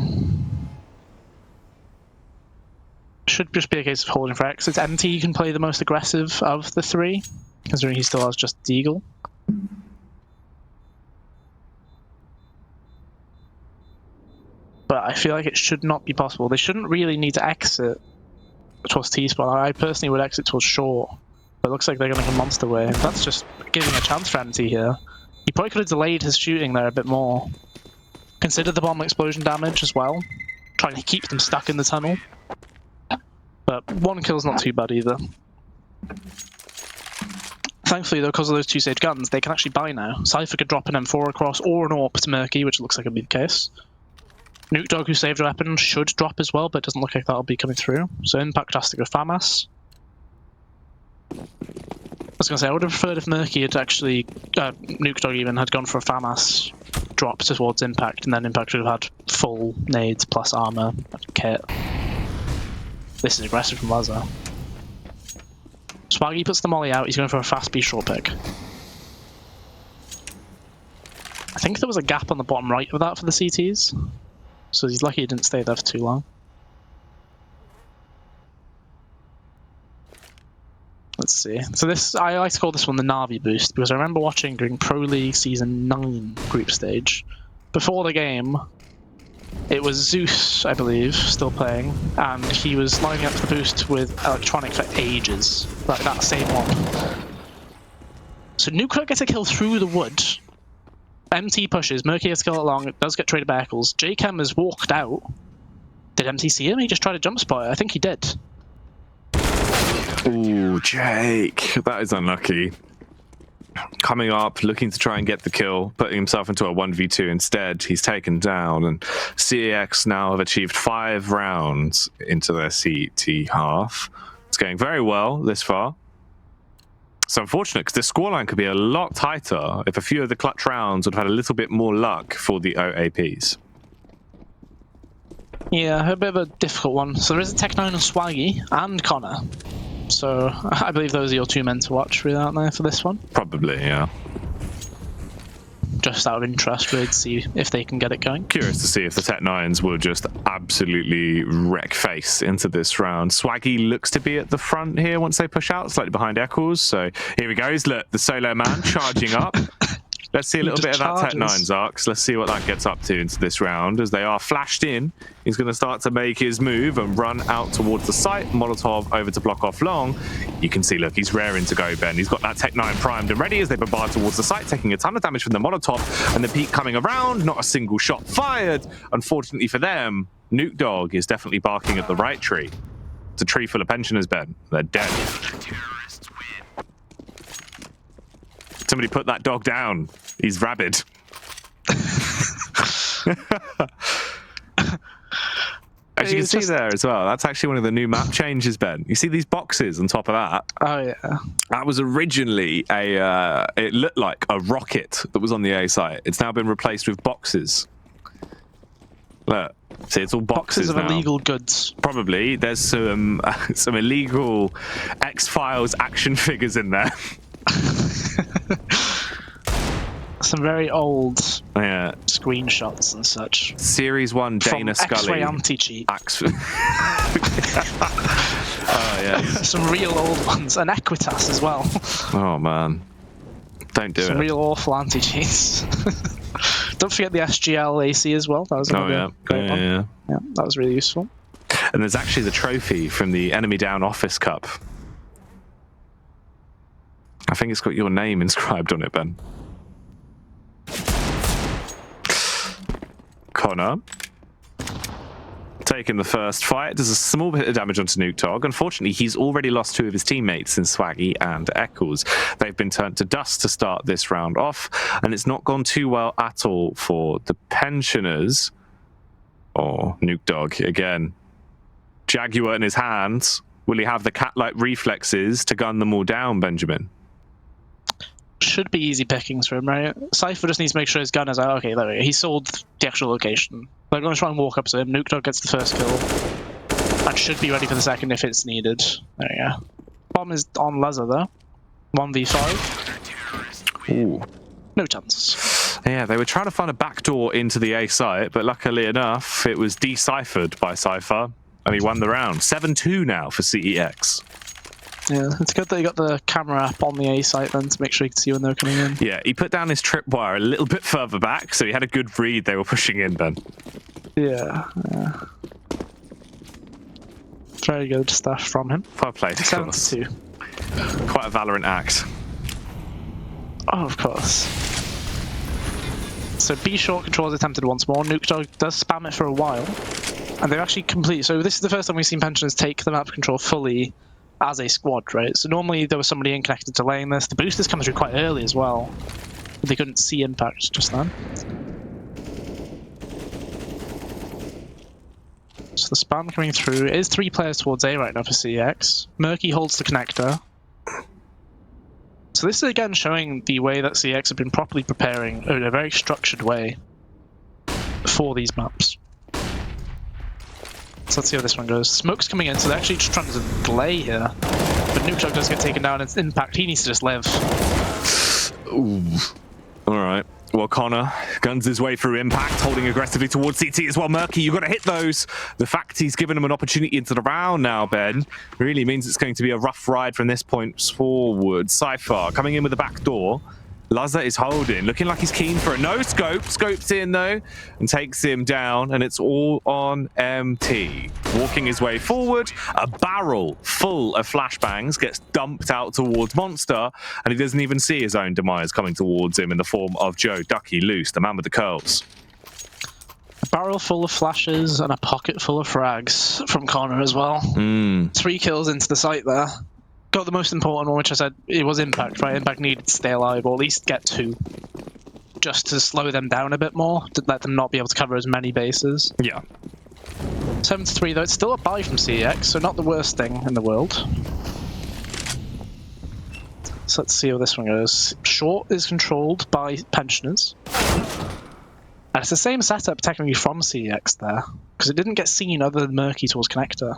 Should just be a case of holding for X. It's MT you can play the most aggressive of the 3, considering he still has just Deagle. But I feel like it should not be possible. They shouldn't really need to exit towards T-spawn. I personally would exit towards short. But it looks like they're going to come Monster way. That's just giving a chance for MT here. He probably could have delayed his shooting there a bit more. Consider the bomb explosion damage as well. Trying to keep them stuck in the tunnel. But 1 kill's not too bad either. Thankfully, though, because of those 2 Sage guns, they can actually buy now. Cypher could drop an M4 across, or an AWP to Murky, which looks like it'll be the case. Nuke Dog, who saved a weapon, should drop as well, but it doesn't look like that'll be coming through. So Impact has to go FAMAS. I was going to say, I would have preferred if Murky had actually, Nuke Dog even, had gone for a FAMAS drop towards Impact, and then Impact would have had full nades plus armor kit. This is aggressive from Leza. Swaggy puts the molly out, he's going for a fast B short pick. I think there was a gap on the bottom right of that for the CTs. So he's lucky he didn't stay there for too long. Let's see. So this, I like to call this one the Navi Boost, because I remember watching during Pro League Season 9 group stage. Before the game, it was Zeus, I believe, still playing, and he was lining up the boost with Electronic for ages. Like that same one. So Nuclear gets a kill through the wood. MT pushes. Murky has to kill it long. It does get traded by Eccles. JChem has walked out. Did MT see him? He just tried to jump spot it. I think he did. Ooh, Jake. That is unlucky. Coming up, looking to try and get the kill, putting himself into a 1v2 instead. He's taken down, and CEX now have achieved 5 rounds into their CT half. It's going very well this far. It's unfortunate because the scoreline could be a lot tighter if a few of the clutch rounds would have had a little bit more luck for the OAPs. Yeah, a bit of a difficult one. So there is a Tech9 and Swaggy and Connor. So I believe those are your 2 men to watch, really, aren't they, for this one? Probably, yeah. Just out of interest, really, to see if they can get it going. Curious to see if the Tech9s will just absolutely wreck face into this round. Swaggy looks to be at the front here once they push out, slightly behind Eccles. So here he goes. Look, the solo man charging up. Let's see a little bit of that Tech9's arcs. Let's see what that gets up to into this round. As they are flashed in, he's going to start to make his move and run out towards the site. Molotov over to block off long. You can see, look, he's raring to go, Ben. He's got that Tech9 primed and ready as they bombard towards the site, taking a ton of damage from the Molotov. And the peak coming around, not a single shot fired. Unfortunately for them, Nuke Dog is definitely barking at the right tree. It's a tree full of pensioners, Ben. They're dead. Somebody put that dog down. He's rabid. As you can see there as well, that's actually one of the new map changes, Ben. You see these boxes on top of that? Oh, yeah. That was originally it looked like a rocket that was on the A site. It's now been replaced with boxes. Look, see, it's all boxes of now. Illegal goods. Probably. There's some illegal X-Files action figures in there. Some very old yeah. screenshots and such. Series 1 Dana from Scully. X-Ray anti-cheat. Oh, yeah. Some real old ones. And Equitas as well. Oh, man. Don't do it. Some real awful anti-cheats. Don't forget the SGL AC as well. That was another great one. Yeah, that was really useful. And there's actually the trophy from the Enemy Down Office Cup. I think it's got your name inscribed on it, Ben. Connor taking the first fight. Does a small bit of damage onto Nuke Dog. Unfortunately, he's already lost 2 of his teammates in Swaggy and Eccles. They've been turned to dust to start this round off, and it's not gone too well at all for the pensioners. Oh, Nuke Dog again. Jaguar in his hands. Will he have the cat-like reflexes to gun them all down, Benjamin? Should be easy pickings for him, right? Cypher just needs to make sure his gun is out. Okay, there we go. He sold the actual location. They're going to try and walk up to him. Nuke Dog gets the first kill. And should be ready for the second if it's needed. There we go. Bomb is on Leather, though. 1v5. Ooh. No chances. Yeah, they were trying to find a backdoor into the A site, but luckily enough, it was deciphered by Cypher, and he won the round. 7-2 now for CEX. Yeah, it's good that he got the camera up on the A site then to make sure he could see when they were coming in. Yeah, he put down his tripwire a little bit further back, so he had a good read they were pushing in, Ben. Yeah. Very good stuff from him. Well played, of course. 7-2. Quite a Valorant act. Oh, of course. So B short control is attempted once more. Nuke Dog does spam it for a while. And they've actually completed. So this is the first time we've seen pensioners take the map control fully as a squad, right? So normally there was somebody in connected delaying this. The boosters come through quite early as well. They couldn't see impact just then. So the spam coming through. It is 3 players towards A right now for CX. Murky holds the connector. So this is again showing the way that CX have been properly preparing in a very structured way for these maps. So let's see how this one goes. Smoke's coming in, so they're actually just trying to delay here. But Nuke Dog does get taken down. It's impact. He needs to just live. Ooh. All right. Well, Connor guns his way through impact, holding aggressively towards CT as well. Murky, you've got to hit those. The fact he's given him an opportunity into the round now, Ben, really means it's going to be a rough ride from this point forward. Cypher coming in with the back door. Lazza is holding, looking like he's keen for a no-scope. Scopes in, though, and takes him down, and it's all on MT. Walking his way forward, a barrel full of flashbangs gets dumped out towards Monster, and he doesn't even see his own demise coming towards him in the form of Joe Ducky Loose, the man with the curls. A barrel full of flashes and a pocket full of frags from Connor as well. 3 kills into the site there. Got the most important one, which I said it was Impact, right? Impact needed to stay alive, or at least get 2. Just to slow them down a bit more, to let them not be able to cover as many bases. Yeah. 7-3 though, it's still a buy from CEX, so not the worst thing in the world. So let's see how this one goes. Short is controlled by Pensioners. And it's the same setup technically from CEX there, because it didn't get seen other than Murky towards Connector.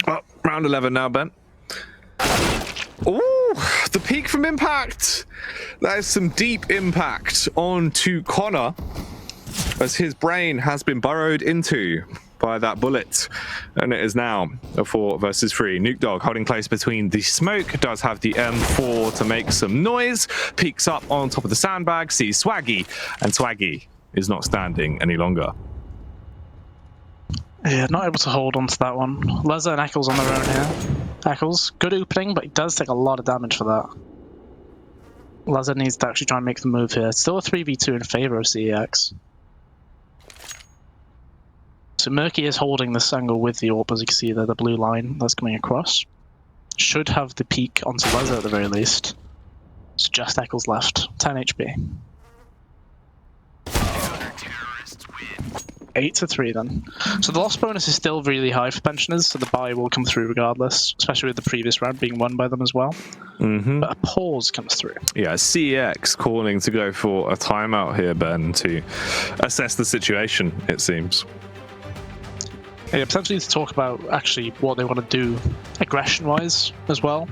Well, round 11 now, Ben. Ooh, the peak from Impact. That is some deep impact onto Connor, as his brain has been burrowed into by that bullet. And it is now a 4 versus 3. Nuke Dog holding close between the smoke, does have the M4 to make some noise, peeks up on top of the sandbag, sees Swaggy, and Swaggy is not standing any longer. Yeah, not able to hold on to that one. Leza and Eccles on their own here. Eccles, good opening, but he does take a lot of damage for that. Leza needs to actually try and make the move here. It's still a 3v2 in favor of CEX. So Murky is holding this angle with the AWP, as you can see there, the blue line that's coming across. Should have the peak onto Leza at the very least. So just Eccles left, 10 HP. 8-3 then. So the loss bonus is still really high for Pensioners, so the buy will come through regardless, especially with the previous round being won by them as well. But a pause comes through. Yeah, CEX calling to go for a timeout here, Ben, to assess the situation, it seems. Yeah, potentially to talk about actually what they want to do aggression-wise as well,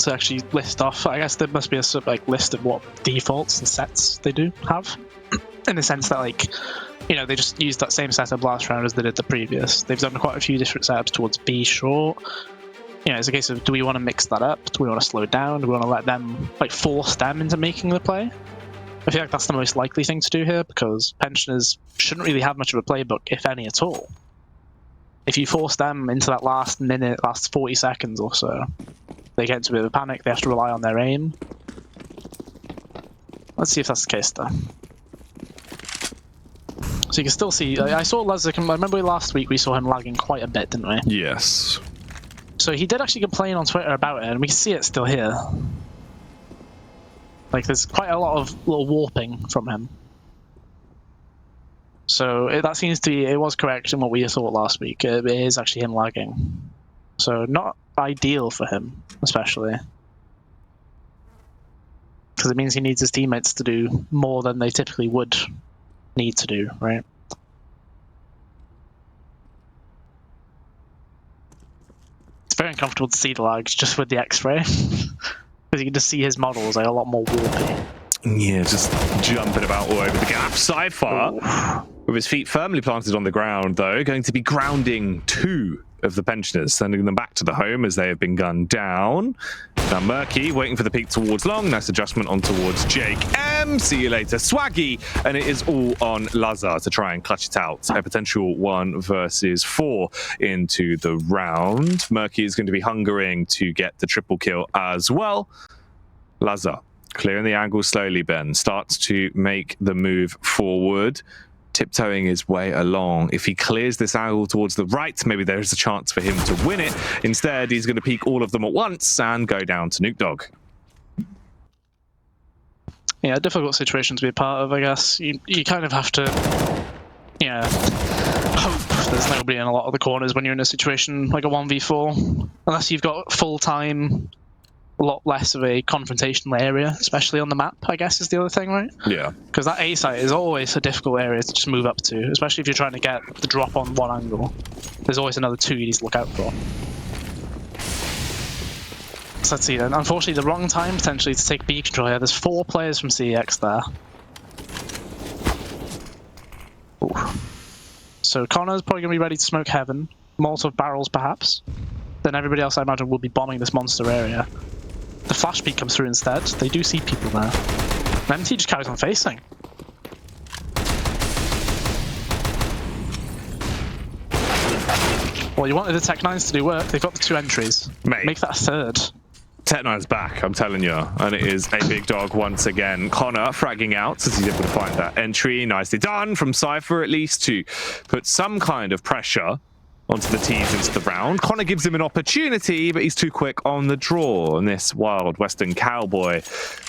to actually list off. I guess there must be a sort of like list of what defaults and sets they do have, in the sense that, like, you know, they just used that same setup last round as they did the previous. They've done quite a few different setups towards B short. You know, it's a case of, do we want to mix that up? Do we want to slow down? Do we want to let them, like, force them into making the play? I feel like that's the most likely thing to do here, because Pensioners shouldn't really have much of a playbook, if any at all. If you force them into that last minute, last 40 seconds or so, they get into a bit of a panic, they have to rely on their aim. Let's see if that's the case, though. So you can still see, I saw Leza, I remember last week we saw him lagging quite a bit, didn't we? Yes. So he did actually complain on Twitter about it, and we can see it still here. Like, there's quite a lot of little warping from him. So that seems to be, it was correct in what we thought last week. It is actually him lagging. So not ideal for him, especially. Because it means he needs his teammates to do more than they typically would need to do, right? It's very uncomfortable to see the lags just with the X-ray. Because you can just see his models like a lot more warpy. Yeah, just jumping about all over the gap. Cypher, with his feet firmly planted on the ground, though, going to be grounding 2 of the Pensioners, sending them back to the home as they have been gunned down. Now Murky waiting for the peak towards long. Nice adjustment on towards Jake M. See you later, Swaggy. And it is all on Lazza to try and clutch it out. A potential 1 versus 4 into the round. Murky is going to be hungering to get the triple kill as well. Lazza clearing the angle slowly, Ben. Starts to make the move forward, tiptoeing his way along. If he clears this angle towards the right, maybe there is a chance for him to win it. Instead, he's going to peek all of them at once and go down to Nuke Dog. Yeah, a difficult situation to be a part of, I guess. You kind of have to, yeah, hope there's nobody in a lot of the corners when you're in a situation like a 1v4. Unless you've got full time, a lot less of a confrontational area, especially on the map, I guess, is the other thing, right? Yeah. Because that A site is always a difficult area to just move up to, especially if you're trying to get the drop on one angle. There's always another 2 you need to look out for. So let's see then. Unfortunately, the wrong time potentially to take B control here. There's 4 players from CEX there. Ooh. So Connor's probably going to be ready to smoke heaven. Molotov barrels, perhaps. Then everybody else, I imagine, will be bombing this monster area. The flash peek comes through instead. They do see people there. And MT just carries on facing. Well, you wanted the Tech9s to do work. They've got the 2 entries. Mate. Make that a 3rd. Tech9's back, I'm telling you, and it is a big dog once again. Connor fragging out as he's able to find that entry. Nicely done from Cypher, at least, to put some kind of pressure onto the T's into the round. Connor gives him an opportunity, but he's too quick on the draw, and this wild Western cowboy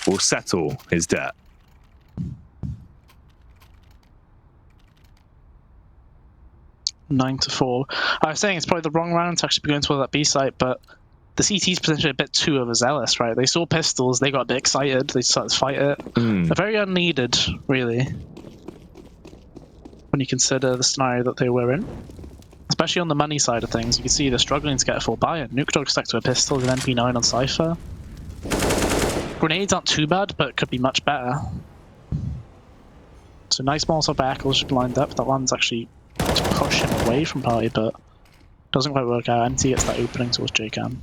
will settle his debt. Nine to 4. I was saying it's probably the wrong round to actually be going toward that B site, but the CT's potentially a bit too overzealous, right? They saw pistols, they got a bit excited, they started to fight it. They're very unneeded, really, when you consider the scenario that they were in. Especially on the money side of things, you can see they're struggling to get a full buy-in. Nuke Dog stuck to a pistol with an MP9 on Cypher. Grenades aren't too bad, but could be much better. So nice Molotov by Eccles just lined up. That one's actually to push him away from party, but doesn't quite work out. MT gets that opening towards JCam.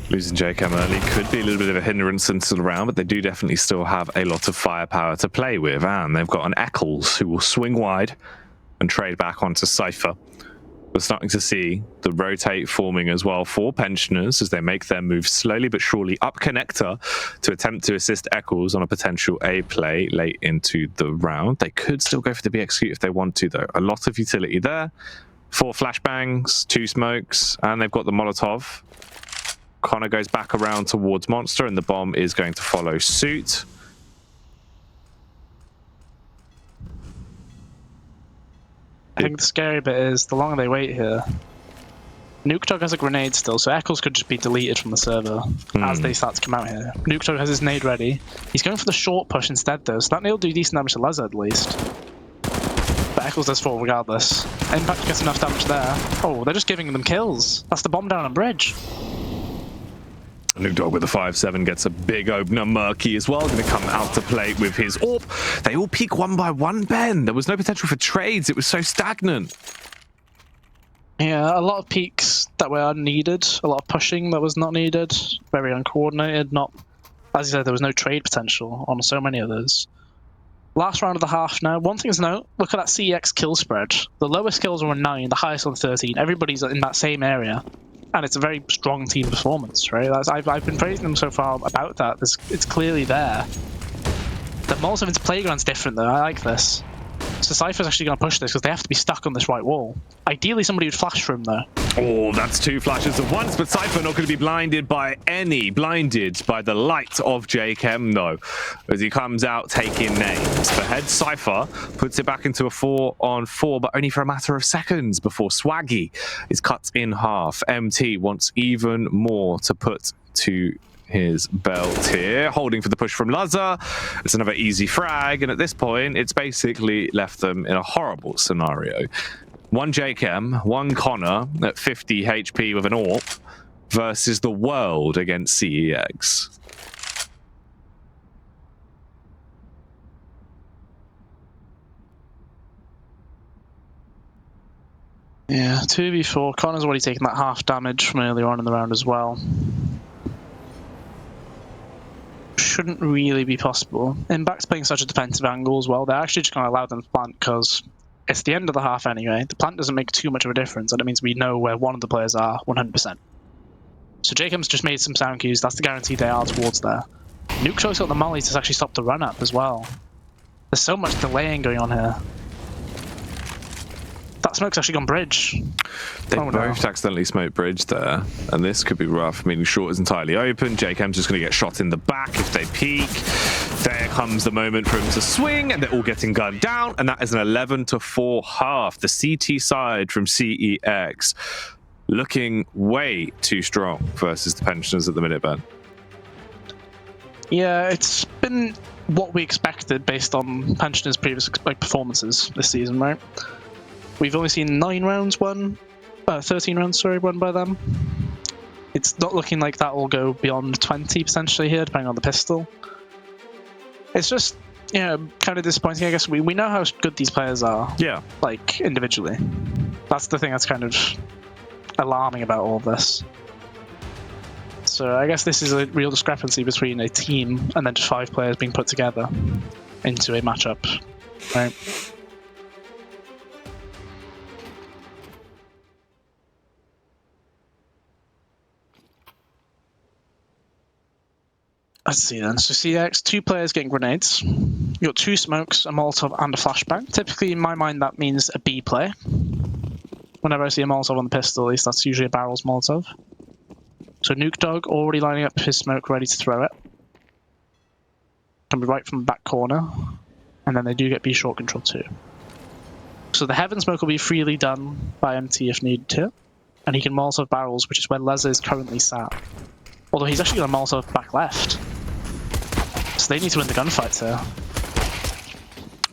Losing JCam early could be a little bit of a hindrance into the round, but they do definitely still have a lot of firepower to play with, and they've got an Eccles who will swing wide and trade back onto Cypher. We're starting to see the rotate forming as well for Pensioners as they make their move slowly but surely up connector to attempt to assist Eccles on a potential A play late into the round. They could still go for the B execute if they want to, though. A lot of utility there. 4 flashbangs, 2 smokes, and they've got the Molotov. Connor goes back around towards Monster, and the bomb is going to follow suit. I think the scary bit is the longer they wait here. Nuke Dog has a grenade still, so Eccles could just be deleted from the server as they start to come out here. Nuke Dog has his nade ready. He's going for the short push instead, though, so that nade will do decent damage to Lizard at least. But Eccles does fall regardless. Impact gets enough damage there. Oh, they're just giving them kills. That's the bomb down on bridge. Nuke Dog with a 5-7 gets a big opener. Murky as well, going to come out to play with his AWP. They all peak one by one, Ben. There was no potential for trades. It was so stagnant. Yeah, a lot of peaks that were unneeded. A lot of pushing that was not needed. Very uncoordinated. Not, as you said, there was no trade potential on so many of those. Last round of the half now. One thing to note, look at that CEX kill spread. The lowest kills were on 9, the highest on 13. Everybody's in that same area. And it's a very strong team performance, right? I've been praising them so far about that. It's clearly there. The Molotov into Playground's different, though. I like this. So Cypher's actually going to push this because they have to be stuck on this right wall. Ideally, somebody would flash for him, though. Oh, that's 2 flashes at once, but Cypher not going to be blinded by the light of JChem, though, as he comes out taking names. The head Cypher puts it back into a 4-on-4, but only for a matter of seconds before Swaggy is cut in half. MT wants even more to put to his belt here, holding for the push from Lazar. It's another easy frag, and at this point, it's basically left them in a horrible scenario. 1 JChem, 1 Connor at 50 HP with an AWP versus the world against CEX. Yeah, 2v4. Connor's already taken that half damage from earlier on in the round as well. Shouldn't really be possible. Impact's playing such a defensive angle as well. They're actually just going to allow them to plant because it's the end of the half anyway. The plant doesn't make too much of a difference, and it means we know where one of the players are 100%. So Jacob's just made some sound cues. That's the guarantee they are towards there. Nuke Dog's got the molly to actually stop the run up as well. There's so much delaying going on here. That smoke's actually gone bridge. They both accidentally smoked bridge there, and this could be rough, meaning short is entirely open. JChem's just going to get shot in the back if they peek. There comes the moment for him to swing, and they're all getting gunned down, and that is an 11-4 half. The CT side from CEX looking way too strong versus the Pensioners at the minute, Ben. Yeah, it's been what we expected based on Pensioners' previous performances this season, right? We've only seen 9 rounds won, 13 rounds, sorry, won by them. It's not looking like that will go beyond 20 potentially here, depending on the pistol. It's just, you know, kind of disappointing, I guess. We know how good these players are. Yeah. Like, individually. That's the thing that's kind of alarming about all of this. So I guess this is a real discrepancy between a team and then just 5 players being put together into a matchup, right? Let's see then. So CX, 2 players getting grenades. You got 2 smokes, a Molotov, and a flashbang. Typically, in my mind, that means a B play. Whenever I see a Molotov on the pistol, at least that's usually a barrel's Molotov. So Nuke Dog already lining up his smoke, ready to throw it. Can be right from the back corner. And then they do get B short control too. So the Heaven smoke will be freely done by MT if needed to. And he can Molotov barrels, which is where Leza is currently sat. Although he's actually got a Molotov back left. So they need to win the gunfight here.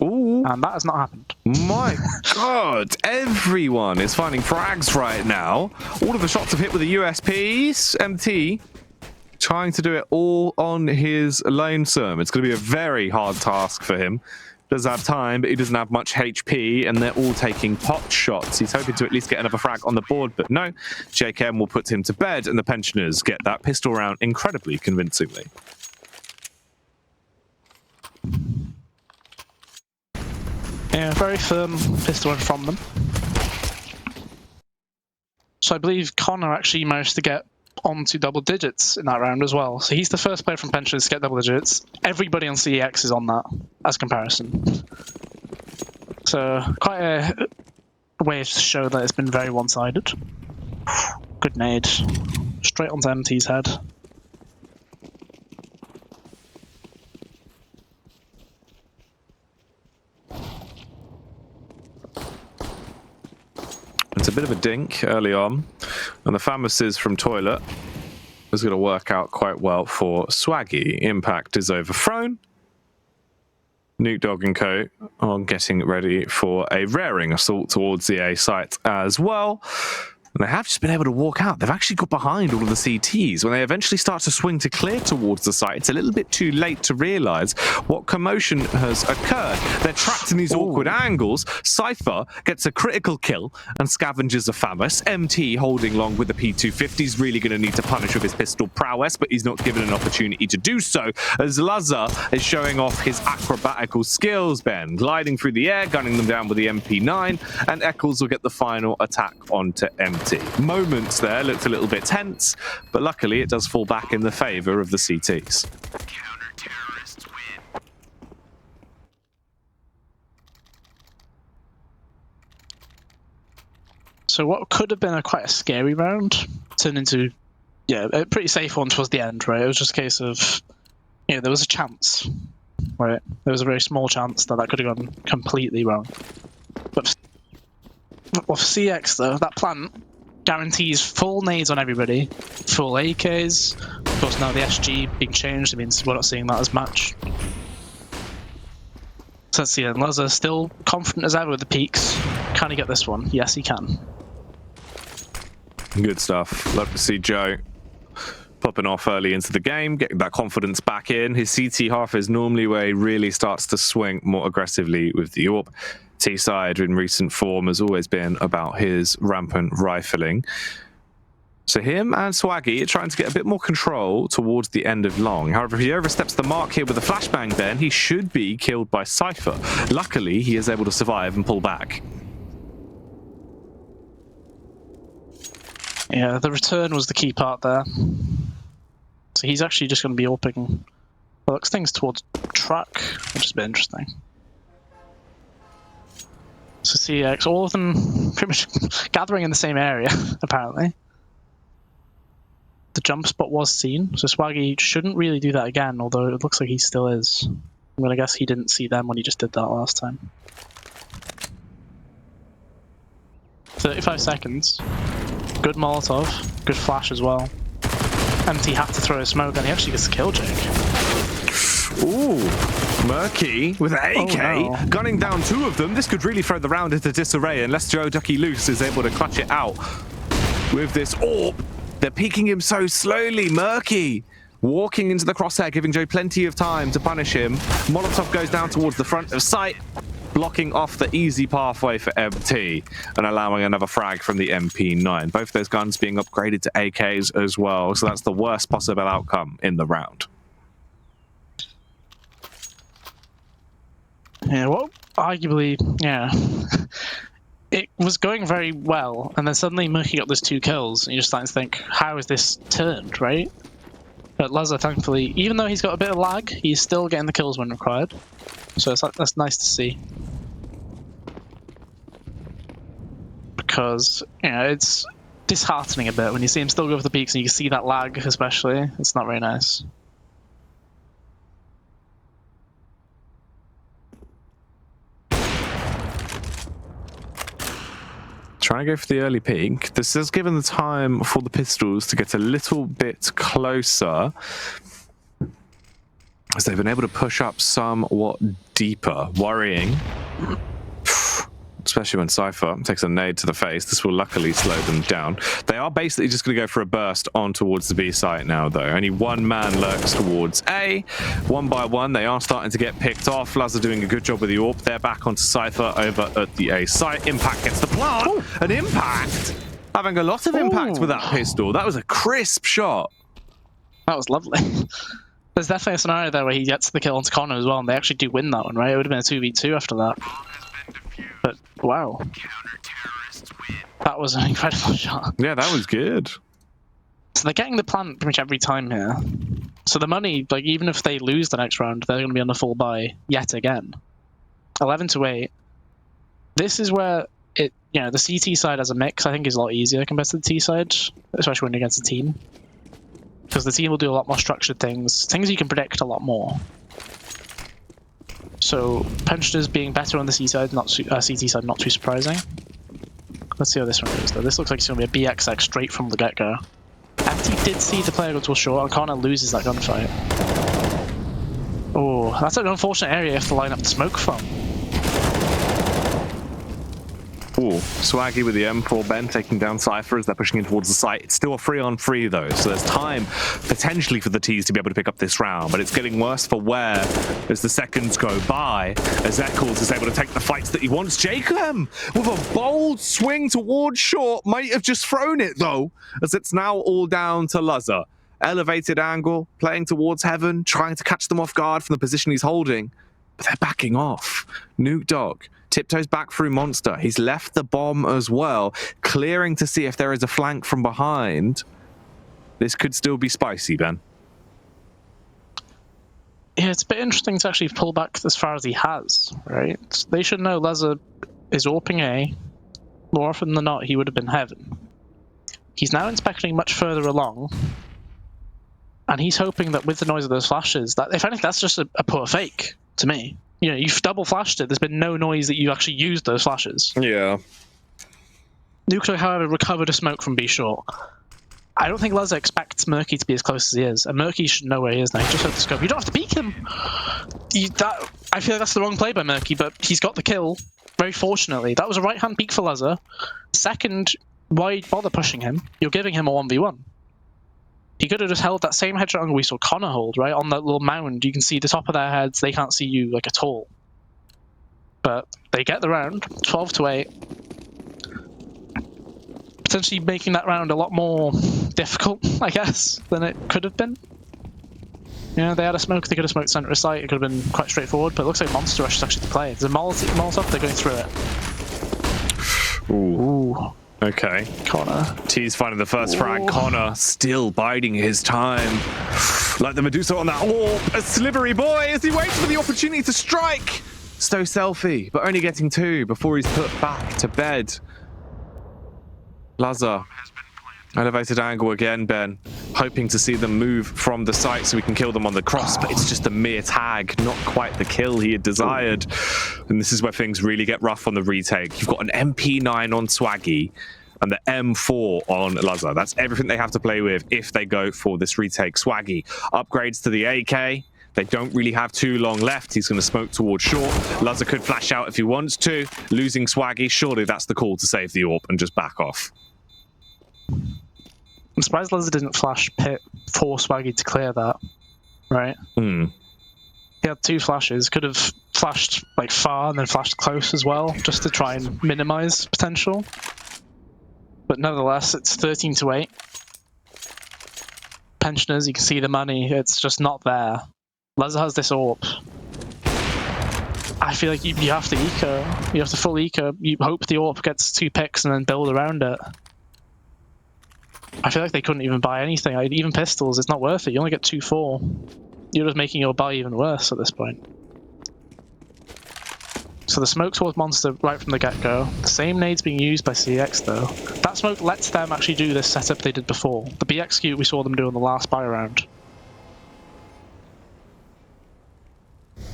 Ooh. And that has not happened. My god, everyone is finding frags right now. All of the shots have hit with the USPs. MT trying to do it all on his lonesome. It's going to be a very hard task for him. Does have time, but he doesn't have much HP, and they're all taking pot shots. He's hoping to at least get another frag on the board, but no. JKM will put him to bed, and the Pensioners get that pistol round incredibly convincingly. Yeah, very firm pistol round from them. So I believe Connor actually managed to get onto double digits in that round as well. So he's the first player from Pensioners to get double digits. Everybody on CEX is on that as comparison. So quite a way to show that it's been very one-sided. Good nade. Straight onto MT's head. It's a bit of a dink early on, and the Famuses from Toilet is going to work out quite well for Swaggy. Impact is overthrown. Nuke Dog and Co are getting ready for a raring assault towards the A site as well. And they have just been able to walk out. They've actually got behind all of the CTs. When they eventually start to swing to clear towards the site, it's a little bit too late to realise what commotion has occurred. They're trapped in these awkward angles. Cypher gets a critical kill and scavenges a Famus. MT holding long with the P250. He's really going to need to punish with his pistol prowess, but he's not given an opportunity to do so, as Leza is showing off his acrobatical skills, Ben. Gliding through the air, gunning them down with the MP9, and Eccles will get the final attack onto MT. Moments there looked a little bit tense, but luckily it does fall back in the favour of the CTs. Counter-terrorists win. So what could have been quite a scary round turned into, yeah, a pretty safe one towards the end, right? It was just a case of, you know, there was a chance, right? There was a very small chance that could have gone completely wrong. But for CX though, that plant guarantees full nades on everybody, full AKs. Of course, now the SG being changed, it means we're not seeing that as much. So let's see then. Leza still confident as ever with the peaks. Can he get this one? Yes, he can. Good stuff. Love to see Joe popping off early into the game, getting that confidence back in. His CT half is normally where he really starts to swing more aggressively with the AWP. T-side in recent form has always been about his rampant rifling. So him and Swaggy are trying to get a bit more control towards the end of long. However, if he oversteps the mark here with a flashbang, then he should be killed by Cypher. Luckily, he is able to survive and pull back. Yeah, the return was the key part there. So he's actually just going to be opening things towards truck, which has been interesting. So CX, all of them pretty much gathering in the same area, apparently. The jump spot was seen, so Swaggy shouldn't really do that again, although it looks like he still is. I'm gonna guess he didn't see them when he just did that last time. 35 seconds. Good Molotov, good flash as well. MT had to throw a smoke and he actually gets the kill, Jake. Ooh, Murky with an AK, gunning down 2 of them. This could really throw the round into disarray unless Joe Ducky Loose is able to clutch it out with this AWP. They're peeking him so slowly. Murky walking into the crosshair, giving Joe plenty of time to punish him. Molotov goes down towards the front of sight, blocking off the easy pathway for MT and allowing another frag from the MP9. Both those guns being upgraded to AKs as well, so that's the worst possible outcome in the round. Yeah, well, arguably, yeah. It was going very well, and then suddenly Murky got those 2 kills, and you're just starting to think, how is this turned, right? But Lazar, thankfully, even though he's got a bit of lag, he's still getting the kills when required. So that's nice to see. Because, you know, it's disheartening a bit when you see him still go for the peaks and you can see that lag, especially. It's not very nice. Trying to go for the early peak. This has given the time for the pistols to get a little bit closer, as they've been able to push up somewhat deeper. Worrying, especially when Cypher takes a nade to the face. This will luckily slow them down. They are basically just going to go for a burst on towards the B site now, though. Only 1 man lurks towards A. 1 by 1, they are starting to get picked off. Lazar doing a good job with the AWP. They're back onto Cypher over at the A site. Impact gets the plant. Ooh. An impact! Having a lot of impact with that pistol. That was a crisp shot. That was lovely. There's definitely a scenario there where he gets the kill onto Connor as well, and they actually do win that one, right? It would have been a 2v2 after that. But, wow. That was an incredible shot. Yeah, that was good. So they're getting the plant pretty much every time here. So the money, like, even if they lose the next round, they're going to be on the full buy yet again. 11-8. This is where it, you know, the CT side as a mix, I think, is a lot easier compared to the T side, especially when you're against a team. Because the team will do a lot more structured things you can predict a lot more. So Pensioners being better on the C side, CT side, not too surprising. Let's see how this one goes, though. This looks like it's going to be a BXX straight from the get-go. MT did see the player go to a short, and Connor loses that gunfight. Oh, that's an unfortunate area you have to line up the smoke from. Ooh, Swaggy with the M4, Ben taking down Cypher as they're pushing in towards the site. It's still a 3-on-3 though, so there's time potentially for the T's to be able to pick up this round, but it's getting worse for Ware as the seconds go by, as Eccles is able to take the fights that he wants. Jacob with a bold swing towards short, might have just thrown it though, as it's now all down to Lazar. Elevated angle, playing towards heaven, trying to catch them off guard from the position he's holding, but they're backing off. Nuke Dog tiptoes back through Monster. He's left the bomb as well, clearing to see if there is a flank from behind. This could still be spicy, Ben. Yeah, it's a bit interesting to actually pull back as far as he has, right? They should know Lazar is AWPing A. More often than not, he would have been heaven. He's now inspecting much further along, and he's hoping that with the noise of those flashes, that if anything, that's just a poor fake to me. You know, you've double flashed it. There's been no noise that you actually used those flashes. Yeah. Nuclear, however, recovered a smoke from B short. I don't think Lazar expects Murky to be as close as he is, and Murky should know where he is now. He just had the scope. You don't have to peek him. I feel like that's the wrong play by Murky, but he's got the kill. Very fortunately, that was a right-hand peek for Lazar. Second, why bother pushing him? You're giving him a 1v1. He could have just held that same headshot angle we saw Connor hold, right? On that little mound, you can see the top of their heads. They can't see you, like, at all. But they get the round, 12-8. Potentially making that round a lot more difficult, I guess, than it could have been. You know, they had a smoke, they could have smoked center of sight. It could have been quite straightforward, but it looks like Monster Rush is actually the play. There's a Molotov, they're going through it. Ooh. Okay. Connor. T's finding the first frag. Connor still biding his time. Like the Medusa on that AWP. A slivery boy as he waits for the opportunity to strike. Stow selfie, but only getting 2 before he's put back to bed. Lazar. Elevated angle again, Ben. Hoping to see them move from the site so we can kill them on the cross, but it's just a mere tag, not quite the kill he had desired. And this is where things really get rough on the retake. You've got an MP9 on Swaggy and the M4 on Lazar. That's everything they have to play with if they go for this retake. Swaggy upgrades to the AK. They don't really have too long left. He's going to smoke towards short. Luzza could flash out if he wants to. Losing Swaggy, surely that's the call to save the AWP and just back off. I'm surprised Luzza didn't flash pit for Swaggy to clear that, right? Hmm. He had 2 flashes. Could have flashed like far and then flashed close as well, just to try and minimize potential. But nevertheless, it's 13-8. Pensioners, you can see the money. It's just not there. Luzza has this AWP. I feel like you have to eco. You have to full eco. You hope the AWP gets 2 picks and then build around it. I feel like they couldn't even buy anything. Even pistols, it's not worth it. You only get 2-4. You're just making your buy even worse at this point. So the smoke towards Monster right from the get-go. The same nades being used by CX though. That smoke lets them actually do this setup they did before. The BXQ we saw them do in the last buy round.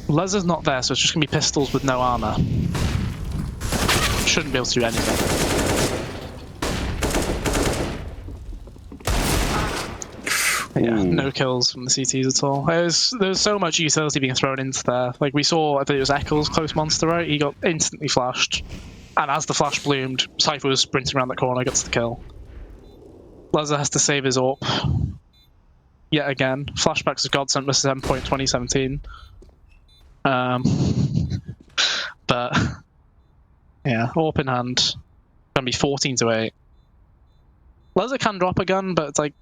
Luzza's not there, so it's just going to be pistols with no armor. Shouldn't be able to do anything. Yeah, no kills from the CTs at all. There's so much utility being thrown into there. Like we saw, I think it was Eccles, close monster, right? He got instantly flashed. And as the flash bloomed, Cypher was sprinting around that corner, gets the kill. Luzza has to save his AWP. Yet again. Flashbacks of Godsent versus Endpoint 2017. But yeah, AWP in hand. Gonna be 14-8. Luzza can drop a gun, but it's like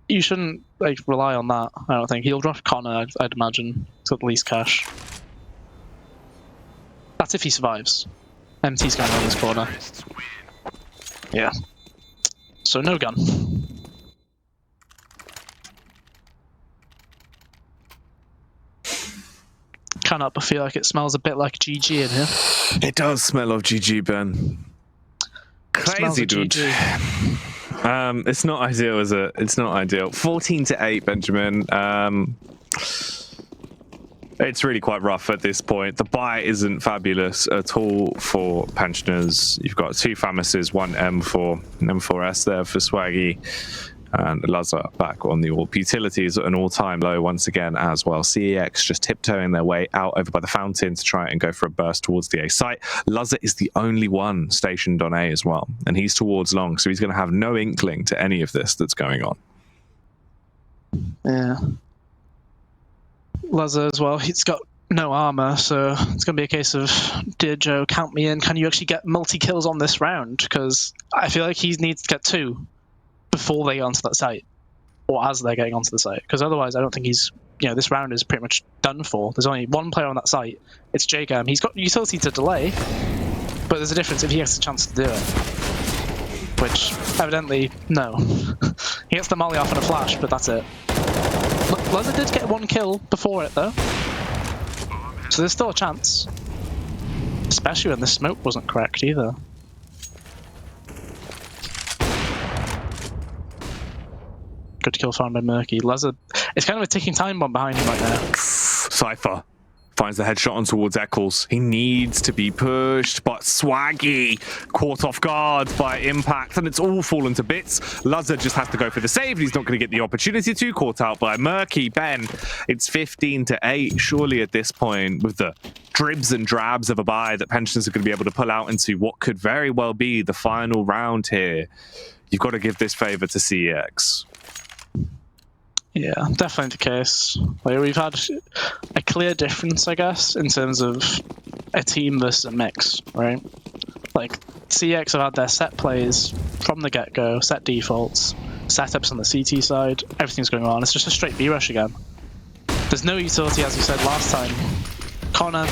you shouldn't like rely on that. I don't think he'll drop Connor. I'd imagine to at least cash. That's if he survives. MT's going on his corner. Yeah. So no gun. Can't help but feel like it smells a bit like GG in here. It does smell of GG, Ben. Crazy, dude. It's not ideal, is it? It's not ideal. 14-8, Benjamin. It's really quite rough at this point. The buy isn't fabulous at all for pensioners. You've got 2 Famises, 1 M4, M4S there for Swaggy. And Luzza back on the AWP. Utilities at an all-time low once again as well. CEX just tiptoeing their way out over by the fountain to try and go for a burst towards the A site. Luzza is the only one stationed on A as well. And he's towards long, so he's going to have no inkling to any of this that's going on. Yeah. Luzza as well, he's got no armor, so it's going to be a case of, dear Joe, count me in. Can you actually get multi-kills on this round? Because I feel like he needs to get 2 before they get onto that site, or as they're getting onto the site, because otherwise I don't think he's, this round is pretty much done for. There's only 1 player on that site. It's JGAM. He's got utility to delay, but there's a difference if he gets a chance to do it, which evidently no. He gets the molly off and a flash, but that's it. Luzza did get 1 kill before it though, so there's still a chance, especially when the smoke wasn't correct either. Good kill found by Murky. Luzza, it's kind of a ticking time bomb behind him right now. Cypher finds the headshot on towards Eccles. He needs to be pushed, but Swaggy caught off guard by impact, and it's all fallen to bits. Luzza just has to go for the save, and he's not going to get the opportunity to. Caught out by Murky. Ben, it's 15-8. Surely at this point, with the dribs and drabs of a buy that pensioners are going to be able to pull out into what could very well be the final round here, you've got to give this favor to CEX. Yeah, definitely the case. Like, we've had a clear difference, I guess, in terms of a team versus a mix, right? Like, CX have had their set plays from the get-go, set defaults, setups on the CT side, everything's going on. It's just a straight B-rush again. There's no utility, as you said last time. Connor,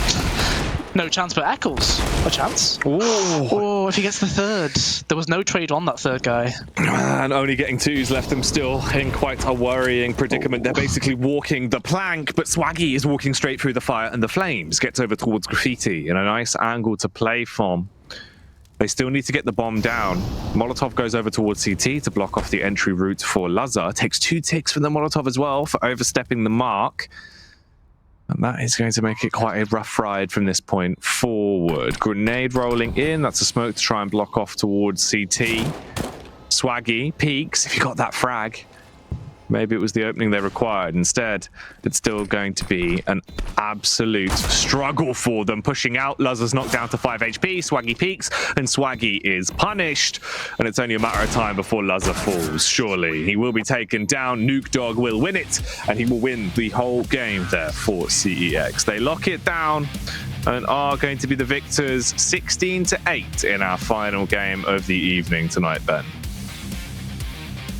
no chance, but Eccles, a chance. Oh, if he gets the 3rd. There was no trade on that 3rd guy. And only getting 2s left them still in quite a worrying predicament. They're basically walking the plank, but Swaggy is walking straight through the fire and the flames. Gets over towards Graffiti in a nice angle to play from. They still need to get the bomb down. Molotov goes over towards CT to block off the entry route for Luzza. Takes 2 ticks from the Molotov as well for overstepping the mark. And that is going to make it quite a rough ride from this point forward. Grenade rolling in. That's a smoke to try and block off towards CT. Swaggy peeks. If you got that frag, Maybe it was the opening they required. Instead, it's still going to be an absolute struggle for them. Pushing out, Luzza's knocked down to 5 HP, Swaggy peaks, and Swaggy is punished. And it's only a matter of time before Luzza falls, surely. He will be taken down, Nuke Dog will win it, and he will win the whole game there for CEX. They lock it down and are going to be the victors 16-8 in our final game of the evening tonight, Ben.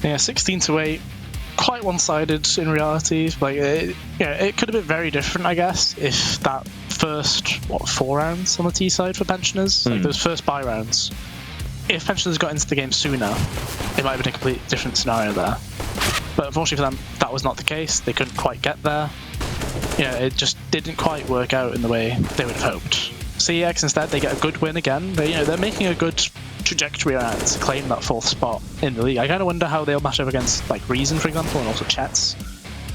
Yeah, 16-8. Quite one-sided in reality. Like, it could have been very different, I guess, if that first 4 rounds on the T side for Pensioners, like those first buy rounds. If Pensioners got into the game sooner, it might have been a completely different scenario there. But unfortunately for them, that was not the case. They couldn't quite get there. It just didn't quite work out in the way they would have hoped. CEX instead, they get a good win again. They're making a good trajectory around to claim that 4th spot in the league. I kind of wonder how they'll match up against like Reason, for example, and also Chets,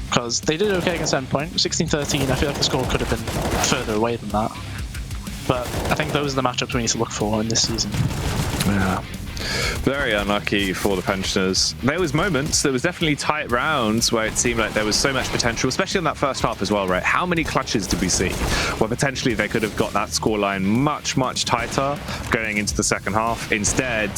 because they did okay against Endpoint. 16-13. I feel like the score could have been further away than that. But I think those are the matchups we need to look for in this season. Yeah. Very unlucky for the Pensioners. There was moments, there was definitely tight rounds where it seemed like there was so much potential, especially in that first half as well, right? How many clutches did we see where potentially they could have got that scoreline much, much tighter going into the second half? Instead,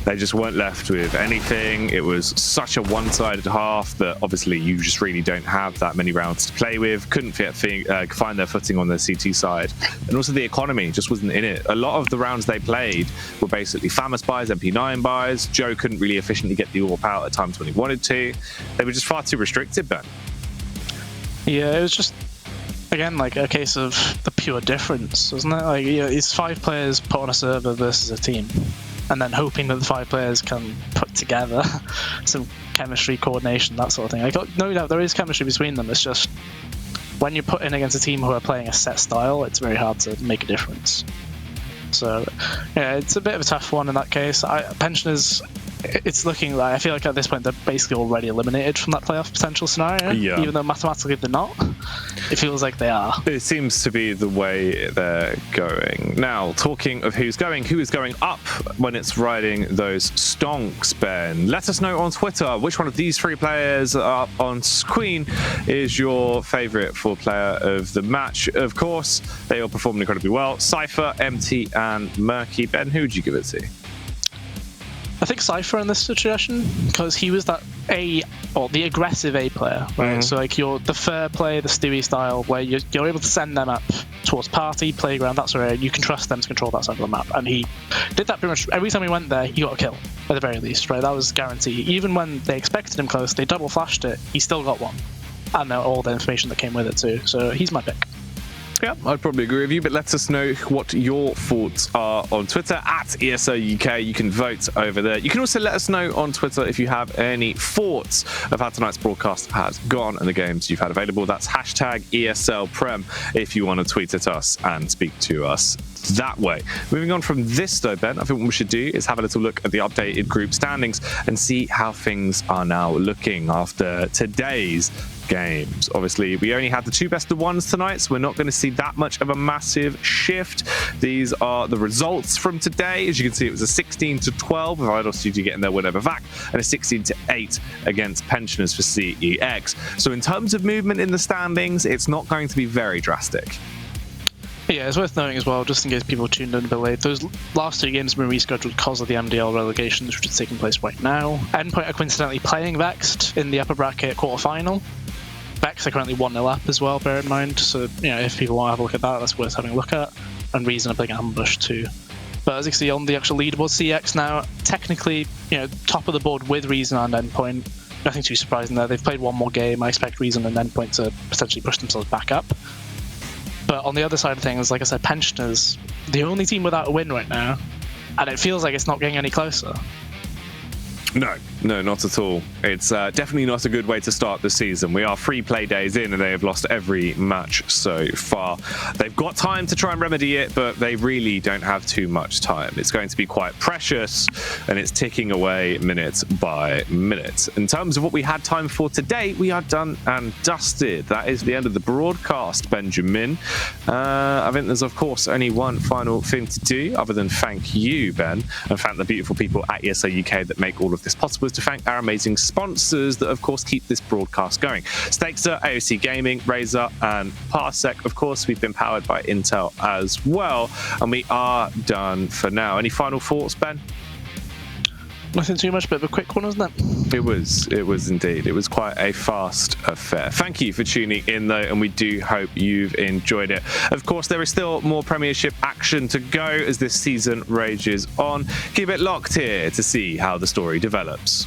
they just weren't left with anything. It was such a one-sided half that obviously you just really don't have that many rounds to play with. Couldn't find their footing on the CT side. And also the economy just wasn't in it. A lot of the rounds they played were basically Famous buys, MP9 buys. Joe couldn't really efficiently get the AWP out at times when he wanted to. They were just far too restricted, Ben. Yeah, it was just, again, like a case of the pure difference, wasn't it? Like, it's 5 players put on a server versus a team, and then hoping that the 5 players can put together some chemistry, coordination, that sort of thing. Like, no doubt there is chemistry between them. It's just when you're put in against a team who are playing a set style, it's very hard to make a difference. So, yeah, it's a bit of a tough one in that case. Pensioners, it's looking like, I feel like at this point they're basically already eliminated from that playoff potential scenario. Yeah. Even though mathematically they're not, it feels like they are. It seems to be the way they're going. Now, talking of who is going up when it's riding those stonks, Ben? Let us know on Twitter which one of these 3 players up on screen is your favourite for player of the match. Of course, they all performed incredibly well. Cypher, MT, and Murky. Ben, who would you give it to? I think Cypher in this situation, because he was that the aggressive A player, right? So like you're the fair play, the Stewie style, where you're able to send them up towards party, playground, that sort of area. You can trust them to control that side of the map, and he did that pretty much every time he went there. He got a kill at the very least, right? That was guaranteed. Even when they expected him close, they double flashed it. He still got one, and all the information that came with it too. So he's my pick. Yeah, I'd probably agree with you, but let us know what your thoughts are on Twitter at ESL UK. You can vote over there. You can also let us know on Twitter if you have any thoughts of how tonight's broadcast has gone and the games you've had available. That's hashtag ESL Prem if you want to tweet at us and speak to us that way. Moving on from this though, Ben, I think what we should do is have a little look at the updated group standings and see how things are now looking after today's games. Obviously, we only had the 2 best of 1s tonight, so we're not going to see that much of a massive shift. These are the results from today. As you can see, it was a 16-12 with Idol Studio getting their win over VAC, and a 16-8 against Pensioners for CEX. So in terms of movement in the standings, it's not going to be very drastic. Yeah, it's worth noting as well, just in case people tuned in a bit late, those last 2 games have been rescheduled because of the MDL relegations, which is taking place right now. Endpoint are coincidentally playing Vexed in the upper bracket quarterfinal. Vex are currently 1-0 up as well, bear in mind. So, if people want to have a look at that, that's worth having a look at. And Reason are playing Ambush too. But as you can see on the actual leaderboard, CX now technically, top of the board with Reason and Endpoint. Nothing too surprising there. They've played one more game. I expect Reason and Endpoint to potentially push themselves back up. But on the other side of things, like I said, Pensioners, the only team without a win right now, and it feels like it's not getting any closer. No, not at all. It's definitely not a good way to start the season. We are 3 play days in and they have lost every match so far. They've got time to try and remedy it, but they really don't have too much time. It's going to be quite precious and it's ticking away minute by minute. In terms of what we had time for today, we are done and dusted. That is the end of the broadcast, Benjamin. I think there's, of course, only one final thing to do other than thank you, Ben, and thank the beautiful people at ESL UK that make all of this possible. was to thank our amazing sponsors that, of course, keep this broadcast going. Stakester, AOC Gaming, Razer, and Parsec. Of course, we've been powered by Intel as well, and we are done for now. Any final thoughts, Ben? Nothing too much, bit of a quick one, wasn't it? It was indeed. It was quite a fast affair. Thank you for tuning in, though, and we do hope you've enjoyed it. Of course, there is still more Premiership action to go as this season rages on. Keep it locked here to see how the story develops.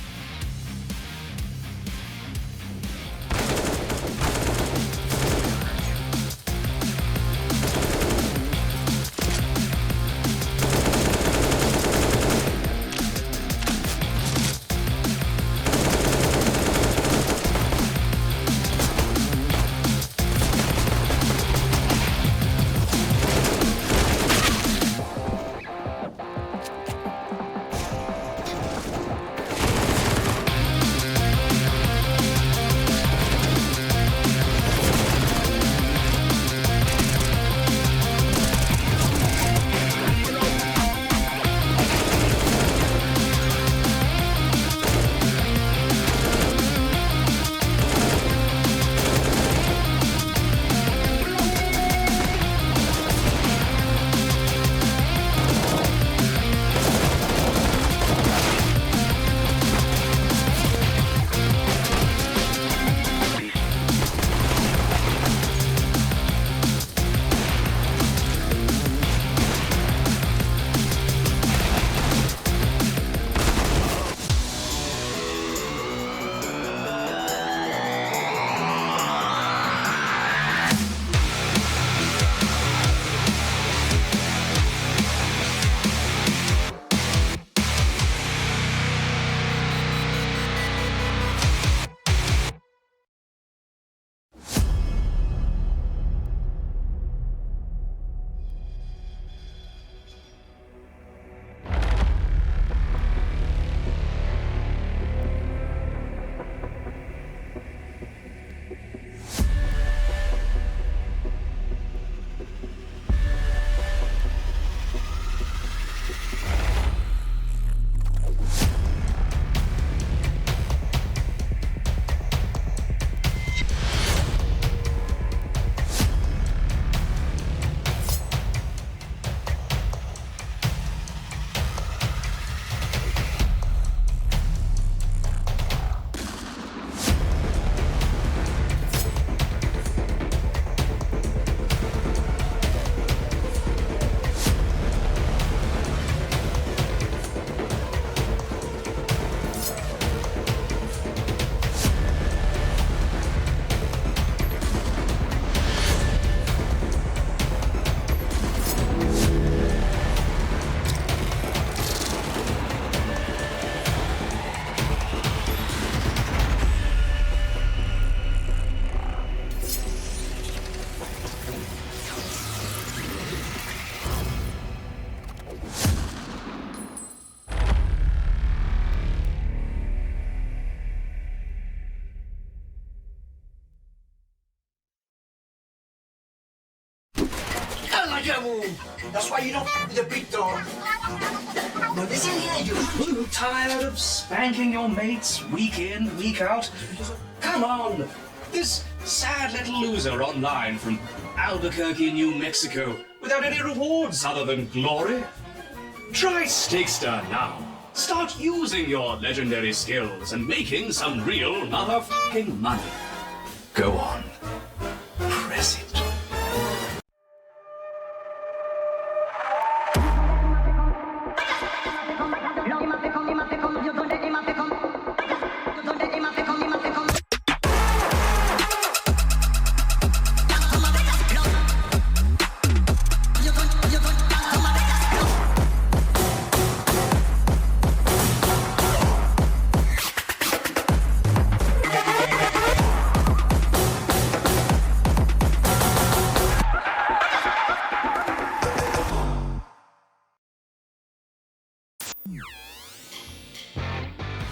That's why you don't f the big dog. No, listen here, you tired of spanking your mates week in, week out? Come on, this sad little loser online from Albuquerque, New Mexico, without any rewards other than glory? Try Stakester now. Start using your legendary skills and making some real motherfucking money. Go on. Press it.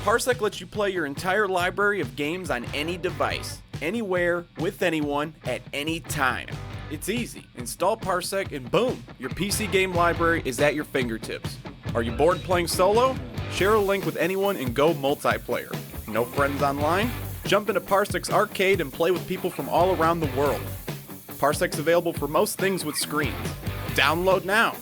Parsec lets you play your entire library of games on any device, anywhere, with anyone, at any time. It's easy. Install Parsec and boom, your PC game library is at your fingertips. Are you bored playing solo? Share a link with anyone and go multiplayer. No friends online? Jump into Parsek's arcade and play with people from all around the world. Parsek's available for most things with screens. Download now!